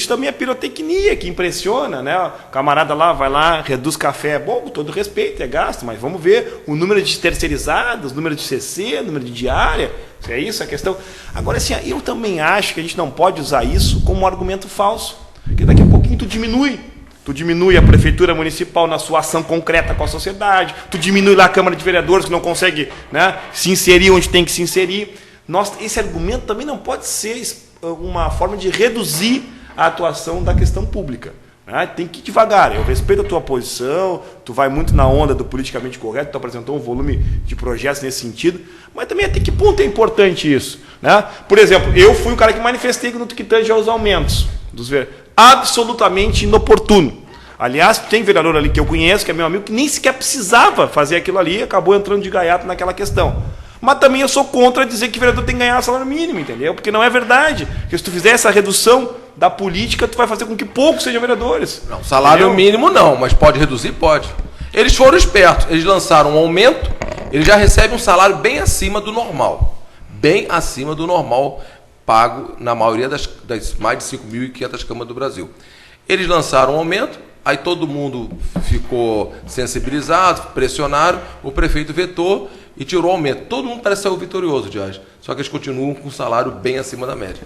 também a pirotecnia que impressiona, né? O camarada lá vai lá, reduz café. Bom, com todo respeito, é gasto, mas vamos ver o número de terceirizados, o número de CC, o número de diária. Se é isso a questão. Agora, assim, eu também acho que a gente não pode usar isso como um argumento falso, porque daqui a pouquinho tu diminui a prefeitura municipal na sua ação concreta com a sociedade, tu diminui lá a Câmara de Vereadores, que não consegue, né, se inserir onde tem que se inserir. Esse argumento também não pode ser uma forma de reduzir a atuação da questão pública. Né? Tem que ir devagar. Eu respeito a tua posição, tu vai muito na onda do politicamente correto, tu apresentou um volume de projetos nesse sentido, mas também até que ponto é importante isso? Né? Por exemplo, eu fui o cara que manifestei no que tange aos aumentos dos absolutamente inoportuno. Aliás, tem vereador ali que eu conheço, que é meu amigo, que nem sequer precisava fazer aquilo ali e acabou entrando de gaiato naquela questão. Mas também eu sou contra dizer que o vereador tem que ganhar salário mínimo, entendeu? Porque não é verdade. Porque se tu fizer essa redução da política, tu vai fazer com que poucos sejam vereadores. Não, salário mínimo não, mas pode reduzir? Pode. Eles foram espertos, eles lançaram um aumento, eles já recebem um salário bem acima do normal. Bem acima do normal pago na maioria das mais de 5.500 câmaras do Brasil. Eles lançaram um aumento, aí todo mundo ficou sensibilizado, pressionaram, o prefeito vetou e tirou o aumento. Todo mundo parece ser o vitorioso, Dias. Só que eles continuam com um salário bem acima da média.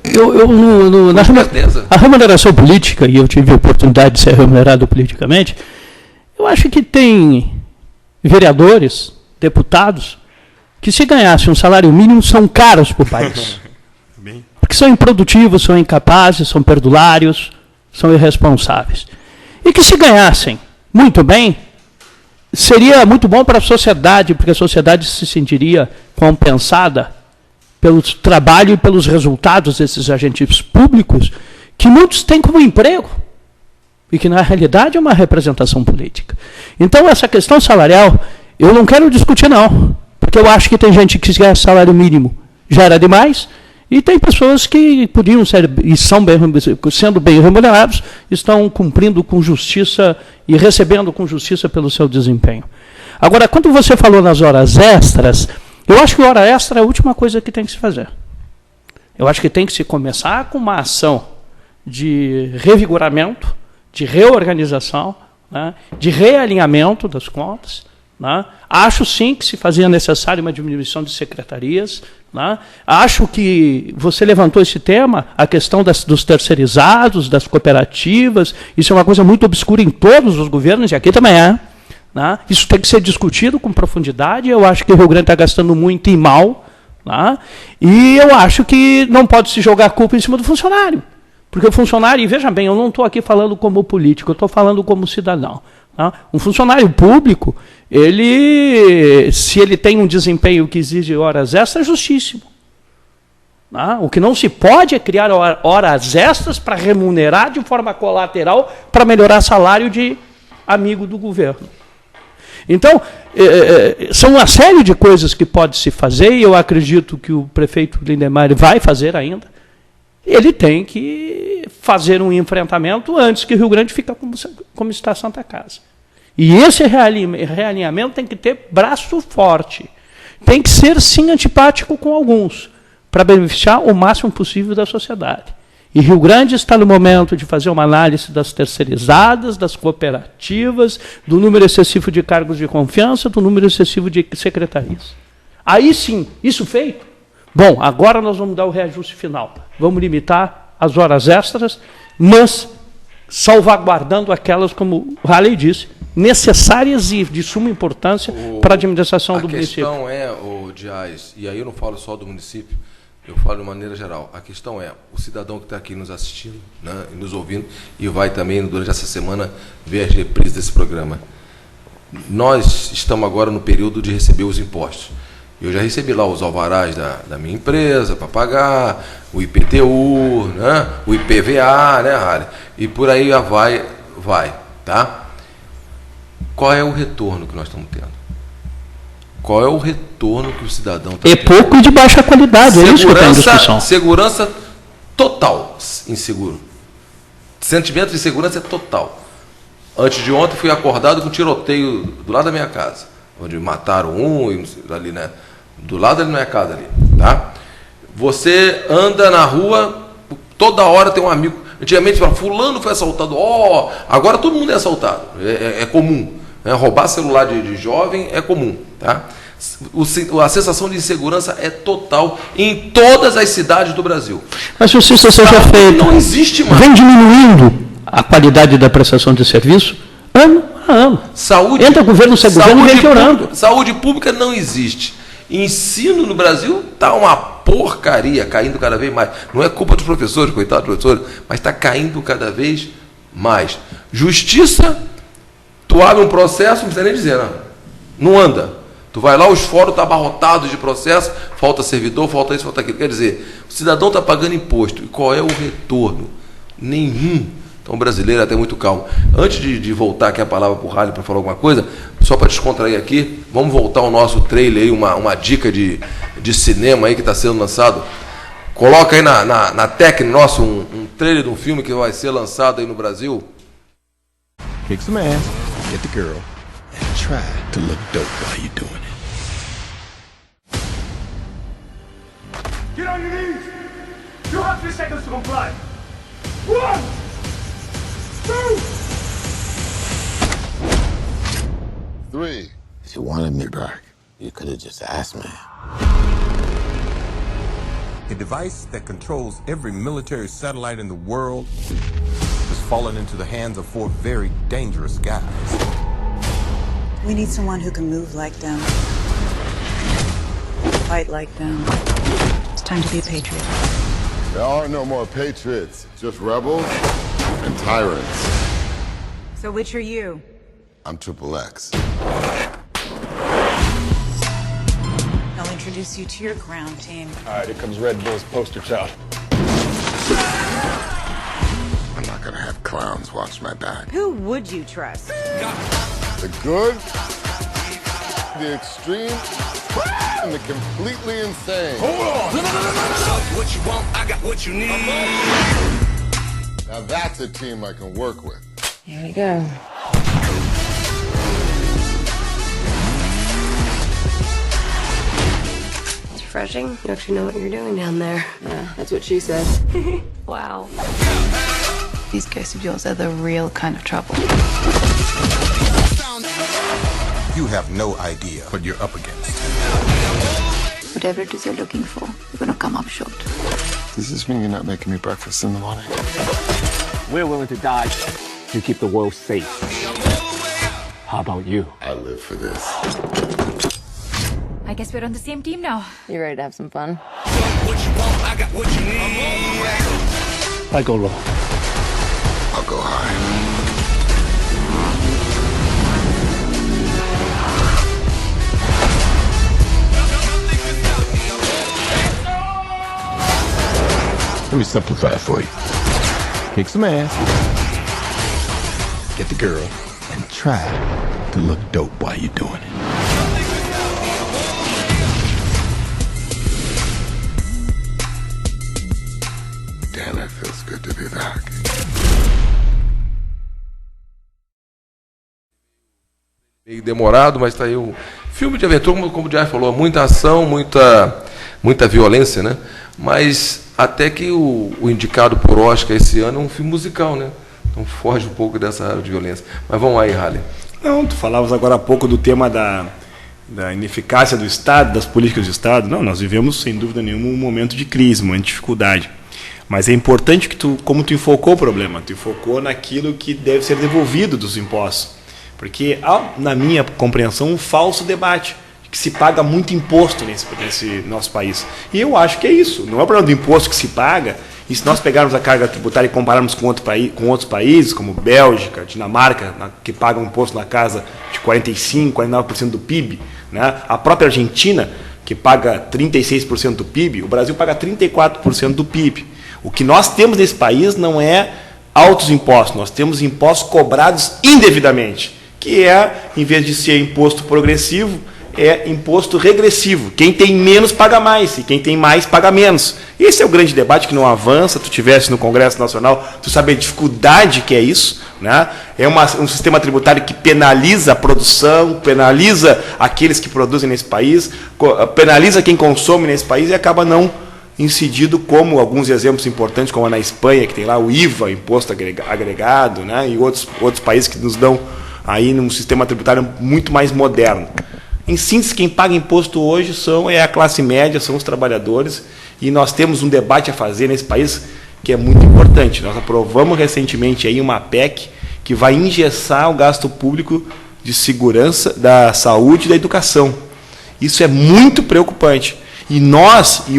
A remuneração política, e eu tive a oportunidade de ser remunerado politicamente, eu acho que tem vereadores, deputados, que se ganhassem um salário mínimo são caros para o país. Porque são improdutivos, são incapazes, são perdulários, são irresponsáveis. E que se ganhassem muito bem, seria muito bom para a sociedade, porque a sociedade se sentiria compensada pelo trabalho e pelos resultados desses agentes públicos, que muitos têm como emprego, e que na realidade é uma representação política. Então, essa questão salarial, eu não quero discutir não, porque eu acho que tem gente que ganha salário mínimo, já era demais, e tem pessoas que podiam ser, e são sendo bem remunerados, estão cumprindo com justiça e recebendo com justiça pelo seu desempenho. Agora, quando você falou nas horas extras, eu acho que hora extra é a última coisa que tem que se fazer. Eu acho que tem que se começar com uma ação de revigoramento, de reorganização, né, de realinhamento das contas. Né? Acho sim que se fazia necessário uma diminuição de secretarias. Né? Acho que você levantou esse tema, a questão dos terceirizados, das cooperativas, isso é uma coisa muito obscura em todos os governos, e aqui também é. Né? Isso tem que ser discutido com profundidade. Eu acho que o Rio Grande está gastando muito e mal. Né? E eu acho que não pode se jogar a culpa em cima do funcionário. Porque o funcionário, e veja bem, eu não estou aqui falando como político, eu estou falando como cidadão. Tá? Um funcionário público, se ele tem um desempenho que exige horas extras, é justíssimo. Tá? O que não se pode é criar horas extras para remunerar de forma colateral para melhorar salário de amigo do governo. Então, são uma série de coisas que pode se fazer, e eu acredito que o prefeito Lindemeyer vai fazer ainda. Ele tem que fazer um enfrentamento antes que o Rio Grande fique como está Santa Casa. E esse realinhamento tem que ter braço forte. Tem que ser, sim, antipático com alguns, para beneficiar o máximo possível da sociedade. E Rio Grande está no momento de fazer uma análise das terceirizadas, das cooperativas, do número excessivo de cargos de confiança, do número excessivo de secretarias. Aí sim, isso feito, bom, agora nós vamos dar o reajuste final. Vamos limitar as horas extras, mas salvaguardando aquelas, como o Halley disse, necessárias e de suma importância para a administração do município. A questão é, Dias, e aí eu não falo só do município, eu falo de maneira geral, a questão é, o cidadão que está aqui nos assistindo, né, e nos ouvindo, e vai também, durante essa semana, ver as reprises desse programa. Nós estamos agora no período de receber os impostos. Eu já recebi lá os alvarás da minha empresa para pagar, o IPTU, né, o IPVA, né, Halley? E por aí vai, tá? Qual é o retorno que nós estamos tendo? Qual é o retorno que o cidadão está tendo? É pouco e de baixa qualidade, é isso que está em discussão. Segurança total, inseguro. Sentimento de segurança é total. Antes de ontem fui acordado com um tiroteio do lado da minha casa, onde mataram ali, né? Do lado da minha casa ali, tá? Você anda na rua, toda hora tem um amigo. Antigamente fala, fulano foi assaltado. Agora todo mundo é assaltado. É comum. Né? Roubar celular de jovem é comum, tá? A sensação de insegurança é total em todas as cidades do Brasil. Mas justiça seja feita. Não existe mais. Vem diminuindo a qualidade da prestação de serviço ano a ano. Saúde, entra governo, sai governo, vem piorando. Saúde pública não existe. Ensino no Brasil está uma porcaria, caindo cada vez mais. Não é culpa dos professores, coitados dos professores, mas está caindo cada vez mais. Justiça, tu abre um processo, não precisa nem dizer, não anda. Tu vai lá, os fóruns estão abarrotados de processo, falta servidor, falta isso, falta aquilo. Quer dizer, o cidadão está pagando imposto. E qual é o retorno? Nenhum. Então o brasileiro é até muito calmo. Antes de voltar aqui a palavra para o Halley para falar alguma coisa, só para descontrair aqui, vamos voltar ao nosso trailer aí, uma dica de cinema aí que está sendo lançado. Coloca aí na tech nosso um trailer de um filme que vai ser lançado aí no Brasil. Kick some ass, get the girl, and try to look dope while you're doing it. Get on your knees! You have 3 seconds to comply. 1, 2, 3. If you wanted me back, you could have just asked me. A device that controls every military satellite in the world has fallen into the hands of 4 very dangerous guys. We need someone who can move like them, fight like them. It's time to be a patriot. There are no more patriots, just rebels and tyrants. So which are you? I'm Triple X. I'll introduce you to your ground team. All right, here comes Red Bull's poster child. I'm not gonna have clowns watch my back. Who would you trust? The good, the extreme, and the completely insane. Hold on! No. What you want, I got what you need. Now that's a team I can work with. Here we go. It's refreshing. You actually know what you're doing down there. Yeah, that's what she said. Wow. These guys of yours are the real kind of trouble. You have no idea what you're up against. Whatever it is you're looking for, you're gonna come up short. Does this mean you're not making me breakfast in the morning? We're willing to die to keep the world safe. How about you? I live for this. I guess we're on the same team now. You ready to have some fun? What you want, I got what you need. I go low. I'll go high. Let me simplify it for you. Kick some ass, get the girl, and try to look dope while you're doing it. Damn, it feels good to be back. Meio demorado, mas está aí um filme de aventura, como o Jair falou, muita ação, muita violência, né? Mas até que o indicado por Oscar esse ano é um filme musical, né? Então foge um pouco dessa área de violência. Mas vamos aí, Halley. Não, tu falavas agora há pouco do tema da ineficácia do Estado, das políticas do Estado. Não, nós vivemos, sem dúvida nenhuma, um momento de crise, uma dificuldade. Mas é importante que como tu enfocou o problema, tu enfocou naquilo que deve ser devolvido dos impostos. Porque há, na minha compreensão, um falso debate, que se paga muito imposto nesse nosso país. E eu acho que é isso. Não é o problema do imposto que se paga. E se nós pegarmos a carga tributária e compararmos com outros países, como Bélgica, Dinamarca, que pagam imposto na casa de 45%, 49% do PIB, né? A própria Argentina, que paga 36% do PIB, o Brasil paga 34% do PIB. O que nós temos nesse país não é altos impostos, nós temos impostos cobrados indevidamente, que é, em vez de ser imposto progressivo, é imposto regressivo. Quem tem menos paga mais, e quem tem mais paga menos. Esse é o grande debate que não avança. Tu estivesse no Congresso Nacional, tu sabe a dificuldade que é isso, né? É um sistema tributário que penaliza a produção, penaliza aqueles que produzem nesse país, penaliza quem consome nesse país e acaba não incidido, como alguns exemplos importantes, como na Espanha, que tem lá o IVA, imposto agregado, né? E outros países que nos dão aí num sistema tributário muito mais moderno. Em síntese, quem paga imposto hoje é a classe média, são os trabalhadores, e nós temos um debate a fazer nesse país que é muito importante. Nós aprovamos recentemente aí uma PEC que vai engessar o gasto público de segurança, da saúde e da educação. Isso é muito preocupante. E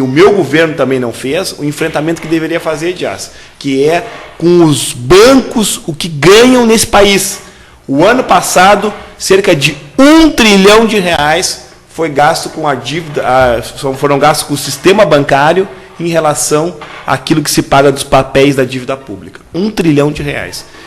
o meu governo também não fez o enfrentamento que deveria fazer, Dias, que é com os bancos o que ganham nesse país. O ano passado, cerca de R$1 trilhão foi gasto com a dívida, foram gastos com o sistema bancário em relação àquilo que se paga dos papéis da dívida pública. R$1 trilhão.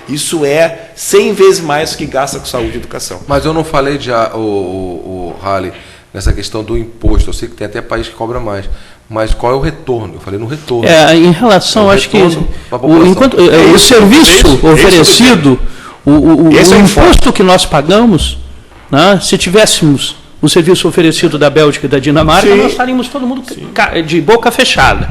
Isso é 100 vezes mais do que gasta com saúde e educação. Mas eu não falei o Halley, nessa questão do imposto. Eu sei que tem até país que cobra mais. Mas qual é o retorno? Eu falei no retorno. Em relação, acho que o serviço oferecido, o imposto que nós pagamos, né, se tivéssemos o serviço oferecido da Bélgica e da Dinamarca, nós estaríamos todo mundo de boca fechada.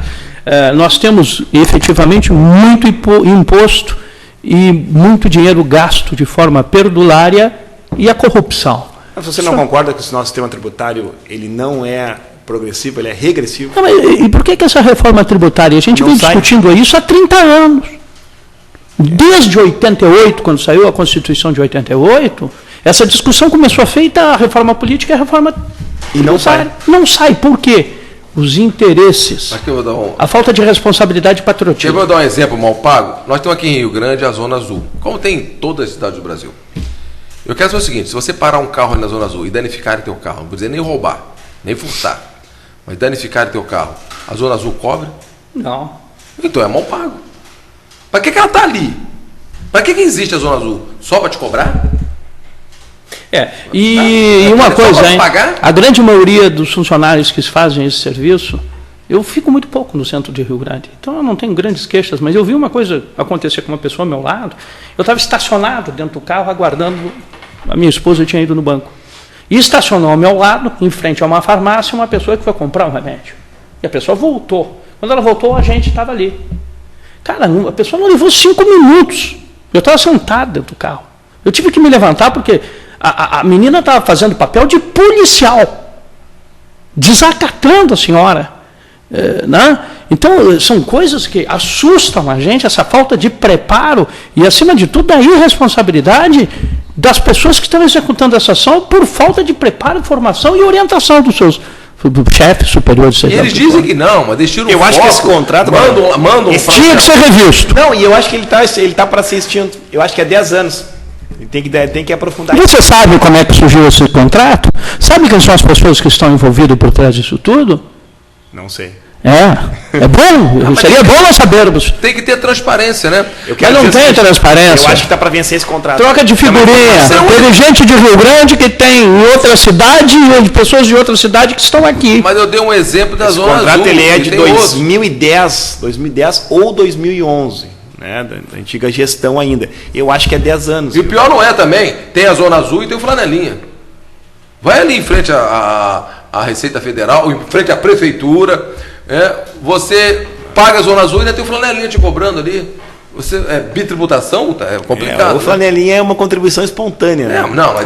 Nós temos efetivamente muito imposto e muito dinheiro gasto de forma perdulária e a corrupção. Mas você não concorda que o nosso sistema tributário ele não é progressivo, ele é regressivo? Não, e por que essa reforma tributária? A gente vem discutindo isso há 30 anos. Desde 88, quando saiu a Constituição de 88, essa discussão começou feita a reforma política e a reforma e não sai. Não sai. Por quê? Os interesses, a falta de responsabilidade patriotismo. Eu vou dar um exemplo mal pago. Nós temos aqui em Rio Grande a Zona Azul, como tem em todas as cidades do Brasil. Eu quero saber o seguinte: se você parar um carro ali na Zona Azul e danificar teu carro, não vou dizer nem roubar, nem furtar, mas danificar teu carro, a Zona Azul cobre? Não. Então é mal pago. Para que ela está ali? Para que existe a Zona Azul? Só para te cobrar? E uma coisa, hein? A grande maioria dos funcionários que fazem esse serviço, eu fico muito pouco no centro de Rio Grande, então eu não tenho grandes queixas, mas eu vi uma coisa acontecer com uma pessoa ao meu lado. Eu estava estacionado dentro do carro, aguardando, a minha esposa tinha ido no banco. E estacionou ao meu lado, em frente a uma farmácia, uma pessoa que foi comprar um remédio. E a pessoa voltou. Quando ela voltou, a gente estava ali. Cara, a pessoa não levou 5 minutos. Eu estava sentado dentro do carro. Eu tive que me levantar porque a menina estava fazendo papel de policial, desacatando a senhora. Né? Então, são coisas que assustam a gente, essa falta de preparo e, acima de tudo, a irresponsabilidade das pessoas que estão executando essa ação por falta de preparo, formação e orientação dos seus chefes superiores. Eles dizem que não, mas deixaram eu acho que esse contrato mandam tinha que ser revisto. Não, e eu acho que ele tá para ser extinto. Eu acho que é 10 anos. Ele tem que aprofundar. Você sabe como é que surgiu esse contrato? Sabe quem são as pessoas que estão envolvidas por trás disso tudo? Não sei. É bom, seria bom nós sabermos. Tem que ter transparência, né? Mas não tem transparência. Eu acho que está para vencer esse contrato. Troca de figurinha. Teve gente de Rio Grande que tem em outra cidade e pessoas de outra cidade que estão aqui. Mas eu dei um exemplo da Zona Azul. O contrato ele é de 2010 ou 2011. Né, da antiga gestão ainda. Eu acho que é 10 anos. E o pior não é também. Tem a Zona Azul e tem o Flanelinha. Vai ali em frente à Receita Federal, em frente à Prefeitura. Você paga a Zona Azul e ainda tem o Flanelinha te cobrando ali. É bitributação? É complicado. O Flanelinha é uma contribuição espontânea. Né?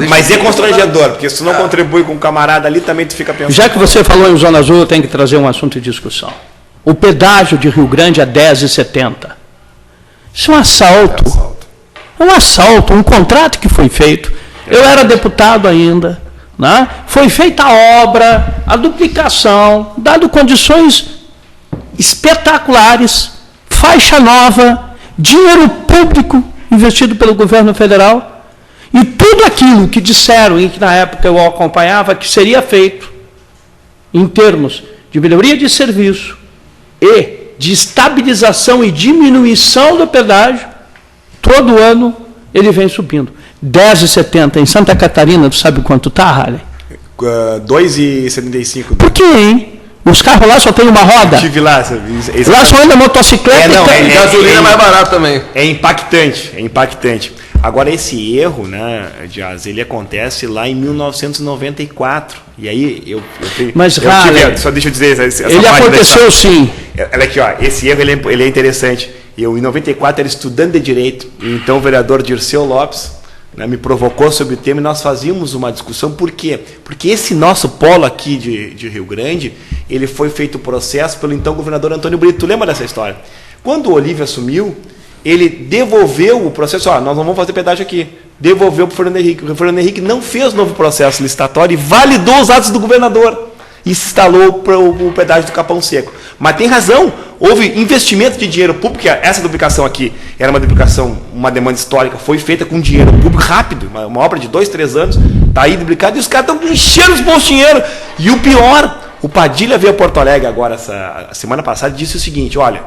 Mas é constrangedor, porque se tu não contribui com um camarada ali, também tu fica pensando. Já que você falou em Zona Azul, eu tenho que trazer um assunto de discussão. o pedágio de Rio Grande a 10,70. Isso é um assalto. É um assalto, um contrato que foi feito. Eu era deputado ainda, né? Foi feita a obra, a duplicação, dado condições espetaculares, faixa nova, dinheiro público investido pelo governo federal, e tudo aquilo que disseram, e que na época eu acompanhava, que seria feito em termos de melhoria de serviço e de estabilização e diminuição do pedágio, todo ano ele vem subindo. 10,70 em Santa Catarina, tu sabe quanto está, Harley? 2,75. Por quê, hein? Os carros lá só tem uma roda. Eu tive lá. Lá só anda motocicleta e gasolina é mais barato também. É impactante, é impactante. Agora, esse erro, né, Dias, ele acontece lá em 1994. E aí, eu tenho... Mas, só deixa eu dizer... Ele aconteceu sim. Olha aqui, ó, esse erro ele é interessante. Eu, em 94, era estudante de Direito. E então, o vereador Dirceu Lopes, né, me provocou sobre o tema e nós fazíamos uma discussão. Por quê? Porque esse nosso polo aqui de Rio Grande, ele foi feito o processo pelo então governador Antônio Brito. Tu lembra dessa história? Quando o Olívio assumiu, ele devolveu o processo, nós não vamos fazer pedágio aqui. Devolveu para o Fernando Henrique. O Fernando Henrique não fez novo processo licitatório e validou os atos do governador. E se instalou para o pedágio do Capão Seco. Mas tem razão, houve investimento de dinheiro público, essa duplicação aqui era uma duplicação, uma demanda histórica, foi feita com dinheiro público rápido, uma obra de 2, 3 anos, está aí duplicado e os caras estão enchendo os bolsos de dinheiro. E o pior, o Padilha veio a Porto Alegre agora, a semana passada, e disse o seguinte, olha,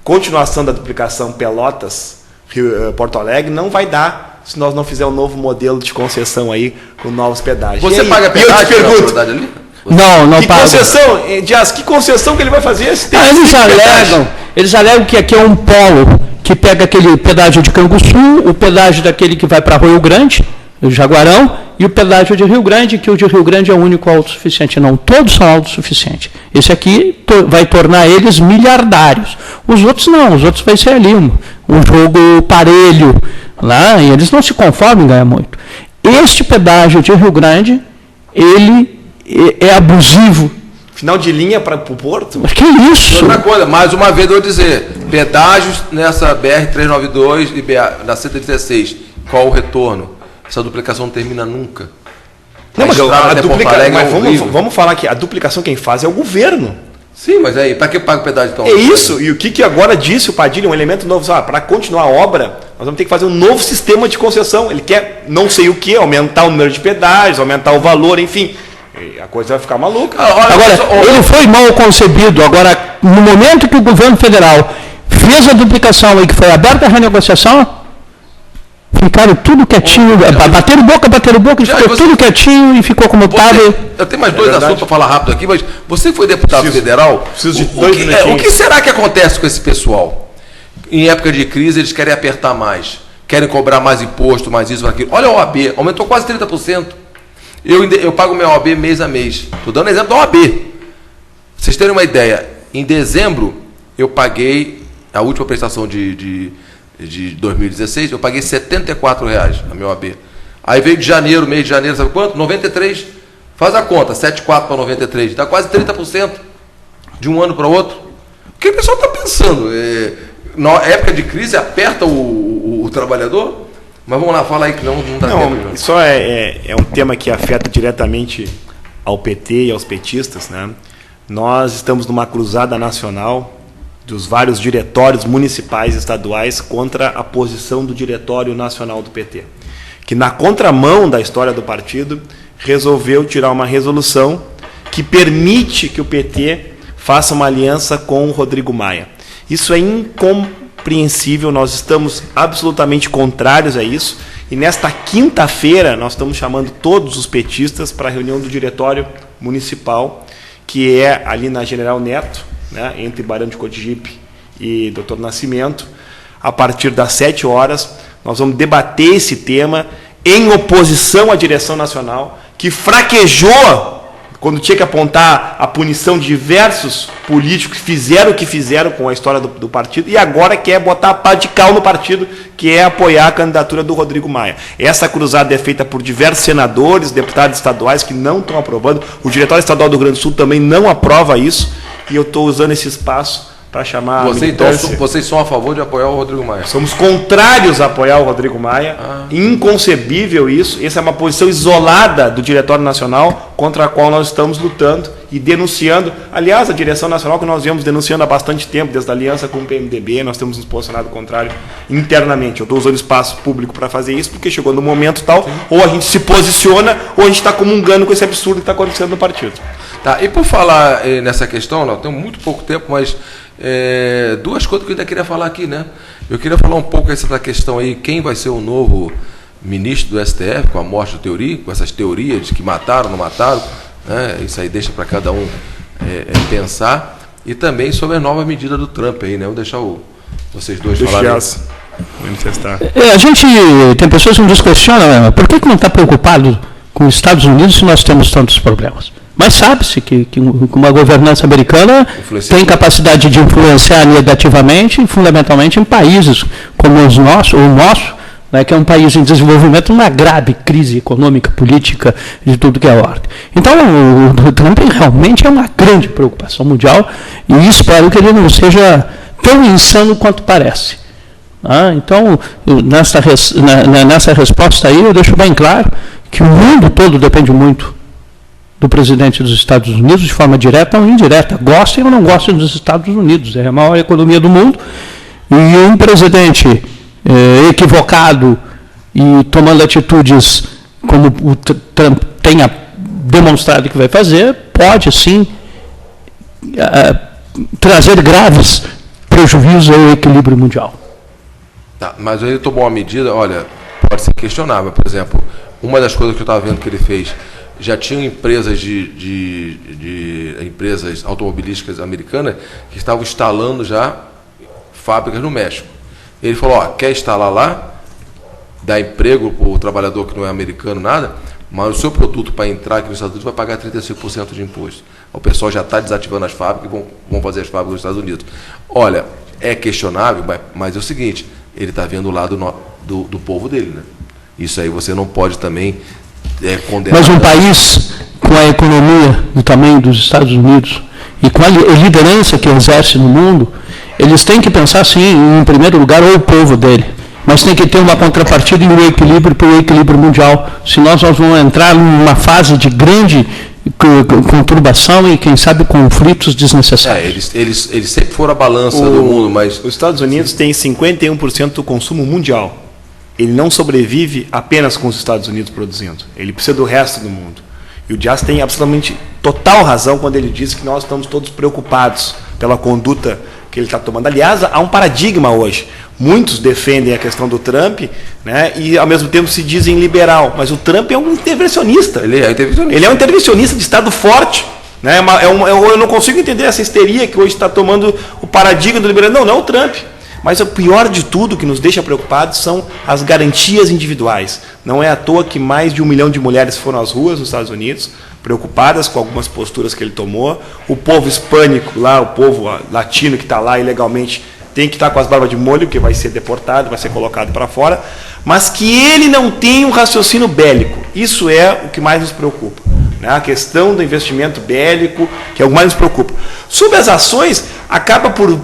continuação da duplicação Pelotas-Porto Alegre não vai dar se nós não fizermos um novo modelo de concessão aí com novos pedágios. Você paga pedágio? E eu te pergunto, ali? Não paga. Concessão, Dias, que concessão que ele vai fazer? Eles alegam que aqui é um polo que pega aquele pedágio de Canguçu, o pedágio daquele que vai para Rio Grande, o Jaguarão, e o pedágio de Rio Grande, que o de Rio Grande é o único autossuficiente. Não, todos são autossuficientes. Esse aqui vai tornar eles miliardários. Os outros não, os outros vai ser ali um jogo parelho lá, e eles não se conformam em ganhar muito. Este pedágio de Rio Grande, ele é abusivo. Final de linha para o Porto? Mas que isso? Outra coisa, mais uma vez eu vou dizer, pedágios nessa BR-392 e na 116, qual o retorno? Essa duplicação não termina nunca. Não, mas vamos falar que a duplicação quem faz é o governo. Sim, mas aí, para que paga o pedágio então? É isso, e o que agora disse o Padilha, um elemento novo, para continuar a obra, nós vamos ter que fazer um novo sistema de concessão. Ele quer não sei o que, aumentar o número de pedágios, aumentar o valor, enfim. A coisa vai ficar maluca. Agora, ele foi mal concebido. Agora, no momento que o governo federal fez a duplicação e que foi aberta a renegociação, ficaram tudo quietinho, bateram boca, ficou tudo quietinho e ficou como estava. Eu tenho mais dois assuntos para falar rápido aqui, mas você foi deputado federal. Preciso de 2 minutinhos. O que será que acontece com esse pessoal? Em época de crise, eles querem apertar mais, querem cobrar mais imposto, mais isso, mais aquilo. Olha a OAB, aumentou quase 30%. Eu pago meu OAB mês a mês. Estou dando exemplo da OAB. Vocês terem uma ideia, em dezembro eu paguei a última prestação de 2016, eu paguei R$74 na minha OAB. Aí veio de janeiro, mês de janeiro, sabe quanto? 93. Faz a conta, 7,4 para 93, dá quase 30% de um ano para o outro. O que o pessoal está pensando? Na época de crise aperta o trabalhador? Mas vamos lá, fala aí que não dá tempo. Só é um tema que afeta diretamente ao PT e aos petistas, né? Nós estamos numa cruzada nacional dos vários diretórios municipais e estaduais contra a posição do Diretório Nacional do PT, que na contramão da história do partido resolveu tirar uma resolução que permite que o PT faça uma aliança com o Rodrigo Maia. Isso é incompreensível, nós estamos absolutamente contrários a isso, e nesta quinta-feira nós estamos chamando todos os petistas para a reunião do Diretório Municipal, que é ali na General Neto, né, entre Barão de Cotigipe e Dr. Nascimento. A partir das 7 horas, nós vamos debater esse tema em oposição à direção nacional, que fraquejou quando tinha que apontar a punição de diversos políticos que fizeram o que fizeram com a história do partido, e agora quer botar a pá de cal no partido, que é apoiar a candidatura do Rodrigo Maia. Essa cruzada é feita por diversos senadores, deputados estaduais que não estão aprovando. O Diretório Estadual do Rio Grande do Sul também não aprova isso. e eu estou usando esse espaço para chamar vocês são a favor de apoiar o Rodrigo Maia? Somos contrários a apoiar o Rodrigo Maia. Inconcebível isso. Essa é uma posição isolada do Diretório Nacional contra a qual nós estamos lutando e denunciando. Aliás, a direção nacional que nós viemos denunciando há bastante tempo, desde a aliança com o PMDB, nós temos nos posicionado contrário internamente. Eu estou usando espaço público para fazer isso porque chegou no momento tal, ou a gente se posiciona ou a gente está comungando com esse absurdo que está acontecendo no partido. Tá, e por falar nessa questão, nós temos muito pouco tempo, mas duas coisas que eu ainda queria falar aqui, né? Eu queria falar um pouco essa questão aí, quem vai ser o novo ministro do STF, com a morte do Teori, com essas teorias de que mataram, não mataram, né? Isso aí deixa para cada um pensar, e também sobre a nova medida do Trump aí, né? Vou deixar vocês dois falarem. Manifestar. A gente tem pessoas que nos questionam, por que não está preocupado com os Estados Unidos se nós temos tantos problemas? Mas sabe-se que uma governança americana tem capacidade de influenciar negativamente, fundamentalmente em países como o nosso, né, que é um país em desenvolvimento, uma grave crise econômica, política, de tudo que é ordem. Então, o Trump realmente é uma grande preocupação mundial e espero que ele não seja tão insano quanto parece. Então, nessa resposta aí, eu deixo bem claro que o mundo todo depende muito do presidente dos Estados Unidos, de forma direta ou indireta. Gostem ou não gostem dos Estados Unidos, é a maior economia do mundo, e um presidente equivocado e tomando atitudes como o Trump tenha demonstrado que vai fazer, pode sim trazer graves prejuízos ao equilíbrio mundial. Tá, mas ele tomou uma medida, olha, pode ser questionável. Por exemplo, uma das coisas que eu estava vendo que ele fez, já tinham empresas empresas automobilísticas americanas que estavam instalando já fábricas no México. Ele falou, quer instalar lá, dá emprego para o trabalhador que não é americano, nada, mas o seu produto para entrar aqui nos Estados Unidos vai pagar 35% de imposto. O pessoal já está desativando as fábricas e vão fazer as fábricas nos Estados Unidos. Olha, é questionável, mas é o seguinte, ele está vendo o lado do povo dele, né? Isso aí você não pode também condenar. Mas um país com a economia do tamanho dos Estados Unidos e com a liderança que exerce no mundo, eles têm que pensar, sim, em primeiro lugar, o povo dele. Mas tem que ter uma contrapartida e um equilíbrio para o equilíbrio mundial. Senão nós vamos entrar numa fase de grande conturbação e, quem sabe, conflitos desnecessários. Eles sempre foram a balança do mundo, mas... Os Estados Unidos têm 51% do consumo mundial. Ele não sobrevive apenas com os Estados Unidos produzindo. Ele precisa do resto do mundo. E o Dias tem absolutamente total razão quando ele diz que nós estamos todos preocupados pela conduta que ele está tomando. Aliás, há um paradigma hoje. Muitos defendem a questão do Trump, né, e ao mesmo tempo se dizem liberal. Mas o Trump é um intervencionista. Ele é um intervencionista de Estado forte. Né, eu não consigo entender essa histeria que hoje está tomando o paradigma do liberalismo. Não é o Trump. Mas o pior de tudo que nos deixa preocupados são as garantias individuais. Não é à toa que mais de 1 milhão de mulheres foram às ruas nos Estados Unidos, preocupadas com algumas posturas que ele tomou. O povo hispânico lá, o povo latino que está lá ilegalmente, tem que estar com as barbas de molho, porque vai ser deportado, vai ser colocado para fora. Mas que ele não tem um raciocínio bélico. Isso é o que mais nos preocupa. Né? A questão do investimento bélico, que é o que mais nos preocupa. Sobre as ações,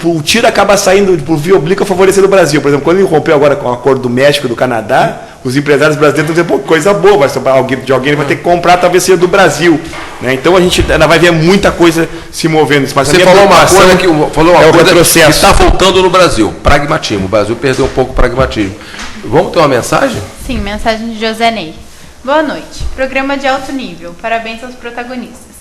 o tiro acaba saindo por via oblíqua favorecendo o Brasil. Por exemplo, quando ele rompeu agora com o acordo do México e do Canadá, os empresários brasileiros estão dizendo, coisa boa, vai sobrar de alguém vai ter que comprar, talvez seja do Brasil. Né? Então a gente ainda vai ver muita coisa se movendo. Mas você falou uma coisa que está voltando no Brasil, pragmatismo. O Brasil perdeu um pouco o pragmatismo. Vamos ter uma mensagem? Sim, mensagem de José Ney. Boa noite. Programa de alto nível. Parabéns aos protagonistas.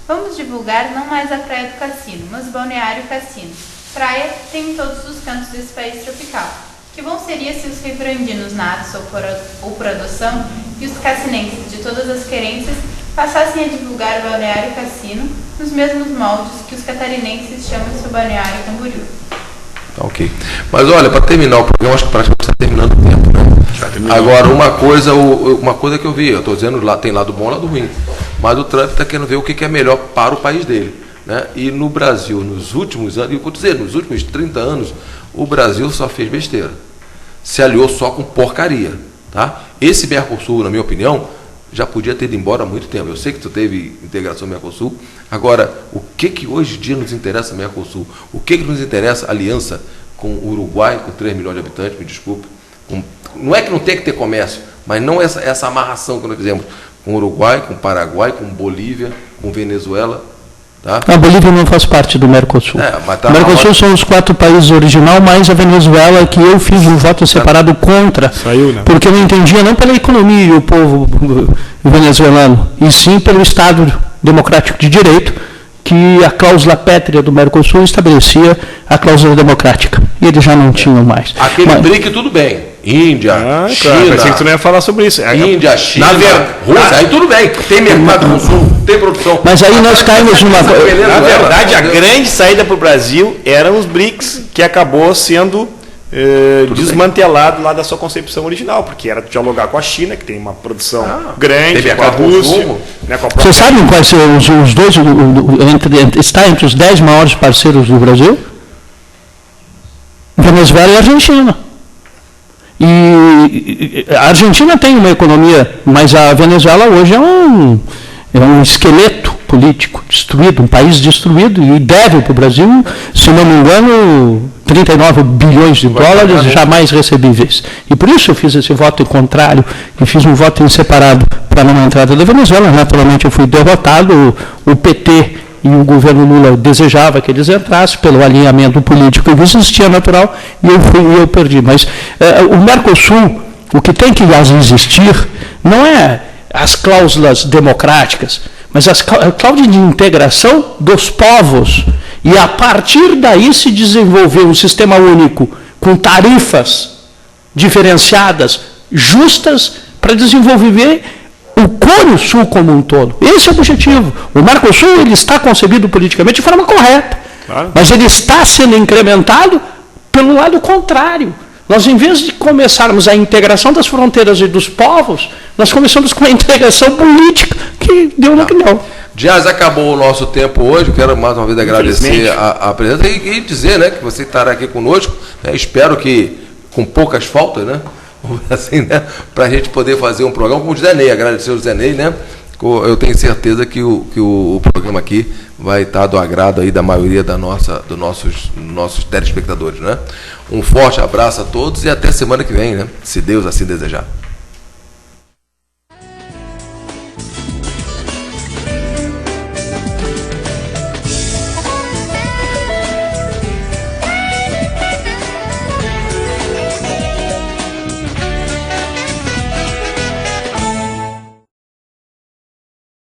Vamos divulgar não mais a Praia do Cassino, mas o Balneário Cassino. Praia tem em todos os cantos desse país tropical. Que bom seria se os rio-grandinos natos ou por adoção e os cassinenses de todas as querências passassem a divulgar o Balneário Cassino nos mesmos moldes que os catarinenses chamam de seu Balneário Camboriú. Ok. Mas olha, para terminar o programa, acho que praticamente está terminando o tempo, né? Agora, uma coisa que eu vi, eu estou dizendo, lá tem lado bom e lado ruim, mas o Trump está querendo ver o que é melhor para o país dele. Né? E no Brasil, nos últimos anos, nos últimos 30 anos, o Brasil só fez besteira. Se aliou só com porcaria. Tá? Esse Mercosul, na minha opinião, já podia ter ido embora há muito tempo. Eu sei que tu teve integração Mercosul. Agora, o que hoje em dia nos interessa Mercosul? O que nos interessa aliança com o Uruguai, com 3 milhões de habitantes, me desculpe. Não é que não tem que ter comércio, mas não essa amarração que nós fizemos com o Uruguai, com o Paraguai, com Bolívia, com Venezuela. Tá? A Bolívia não faz parte do Mercosul. O Mercosul são os 4 países original, mais a Venezuela, que eu fiz um voto separado contra, porque eu não entendia não pela economia e o povo venezuelano, e sim pelo Estado Democrático de Direito, que a cláusula pétrea do Mercosul estabelecia a cláusula democrática. E eles já não tinham mais. Aquele BRIC, tudo bem. Índia, China. Claro, pensei que tu não ia falar sobre isso. Índia, China, Rússia, aí tudo bem. Tem mercado consumo, tem produção. Mas aí nós caímos numa coisa. Na verdade, a grande saída para o Brasil eram os BRICS, que acabou sendo desmantelado lá da sua concepção original, porque era dialogar com a China, que tem uma produção grande, com a Rússia. Né, Vocês sabem quais são os dois, está entre os 10 maiores parceiros do Brasil? Venezuela e Argentina. E a Argentina tem uma economia, mas a Venezuela hoje é um esqueleto político destruído, um país destruído, e deve para o Brasil, se não me engano, 39 bilhões de dólares jamais recebíveis. E por isso eu fiz esse voto em contrário, e fiz um voto em separado para a não entrada da Venezuela. Naturalmente eu fui derrotado, o PT e o governo Lula desejava que eles entrassem pelo alinhamento político que existia natural, e eu perdi. Mas o Mercosul, o que tem que existir não é as cláusulas democráticas, mas a cláusula de integração dos povos, e a partir daí se desenvolver um sistema único com tarifas diferenciadas, justas, para desenvolver o Cone Sul como um todo. Esse é o objetivo. O Mercosul ele está concebido politicamente de forma correta, mas ele está sendo incrementado pelo lado contrário. Nós, em vez de começarmos a integração das fronteiras e dos povos, nós começamos com a integração política, que deu no que deu. Dias, acabou o nosso tempo hoje. Eu quero mais uma vez agradecer a presença e dizer, né, que você estará aqui conosco. Espero que com poucas faltas, né? Assim, né, para a gente poder fazer um programa com o José Ney, agradecer o José Ney, né? Eu tenho certeza que o programa aqui vai estar do agrado aí da maioria dos nossos telespectadores, né? Um forte abraço a todos e até semana que vem, né? Se Deus assim desejar.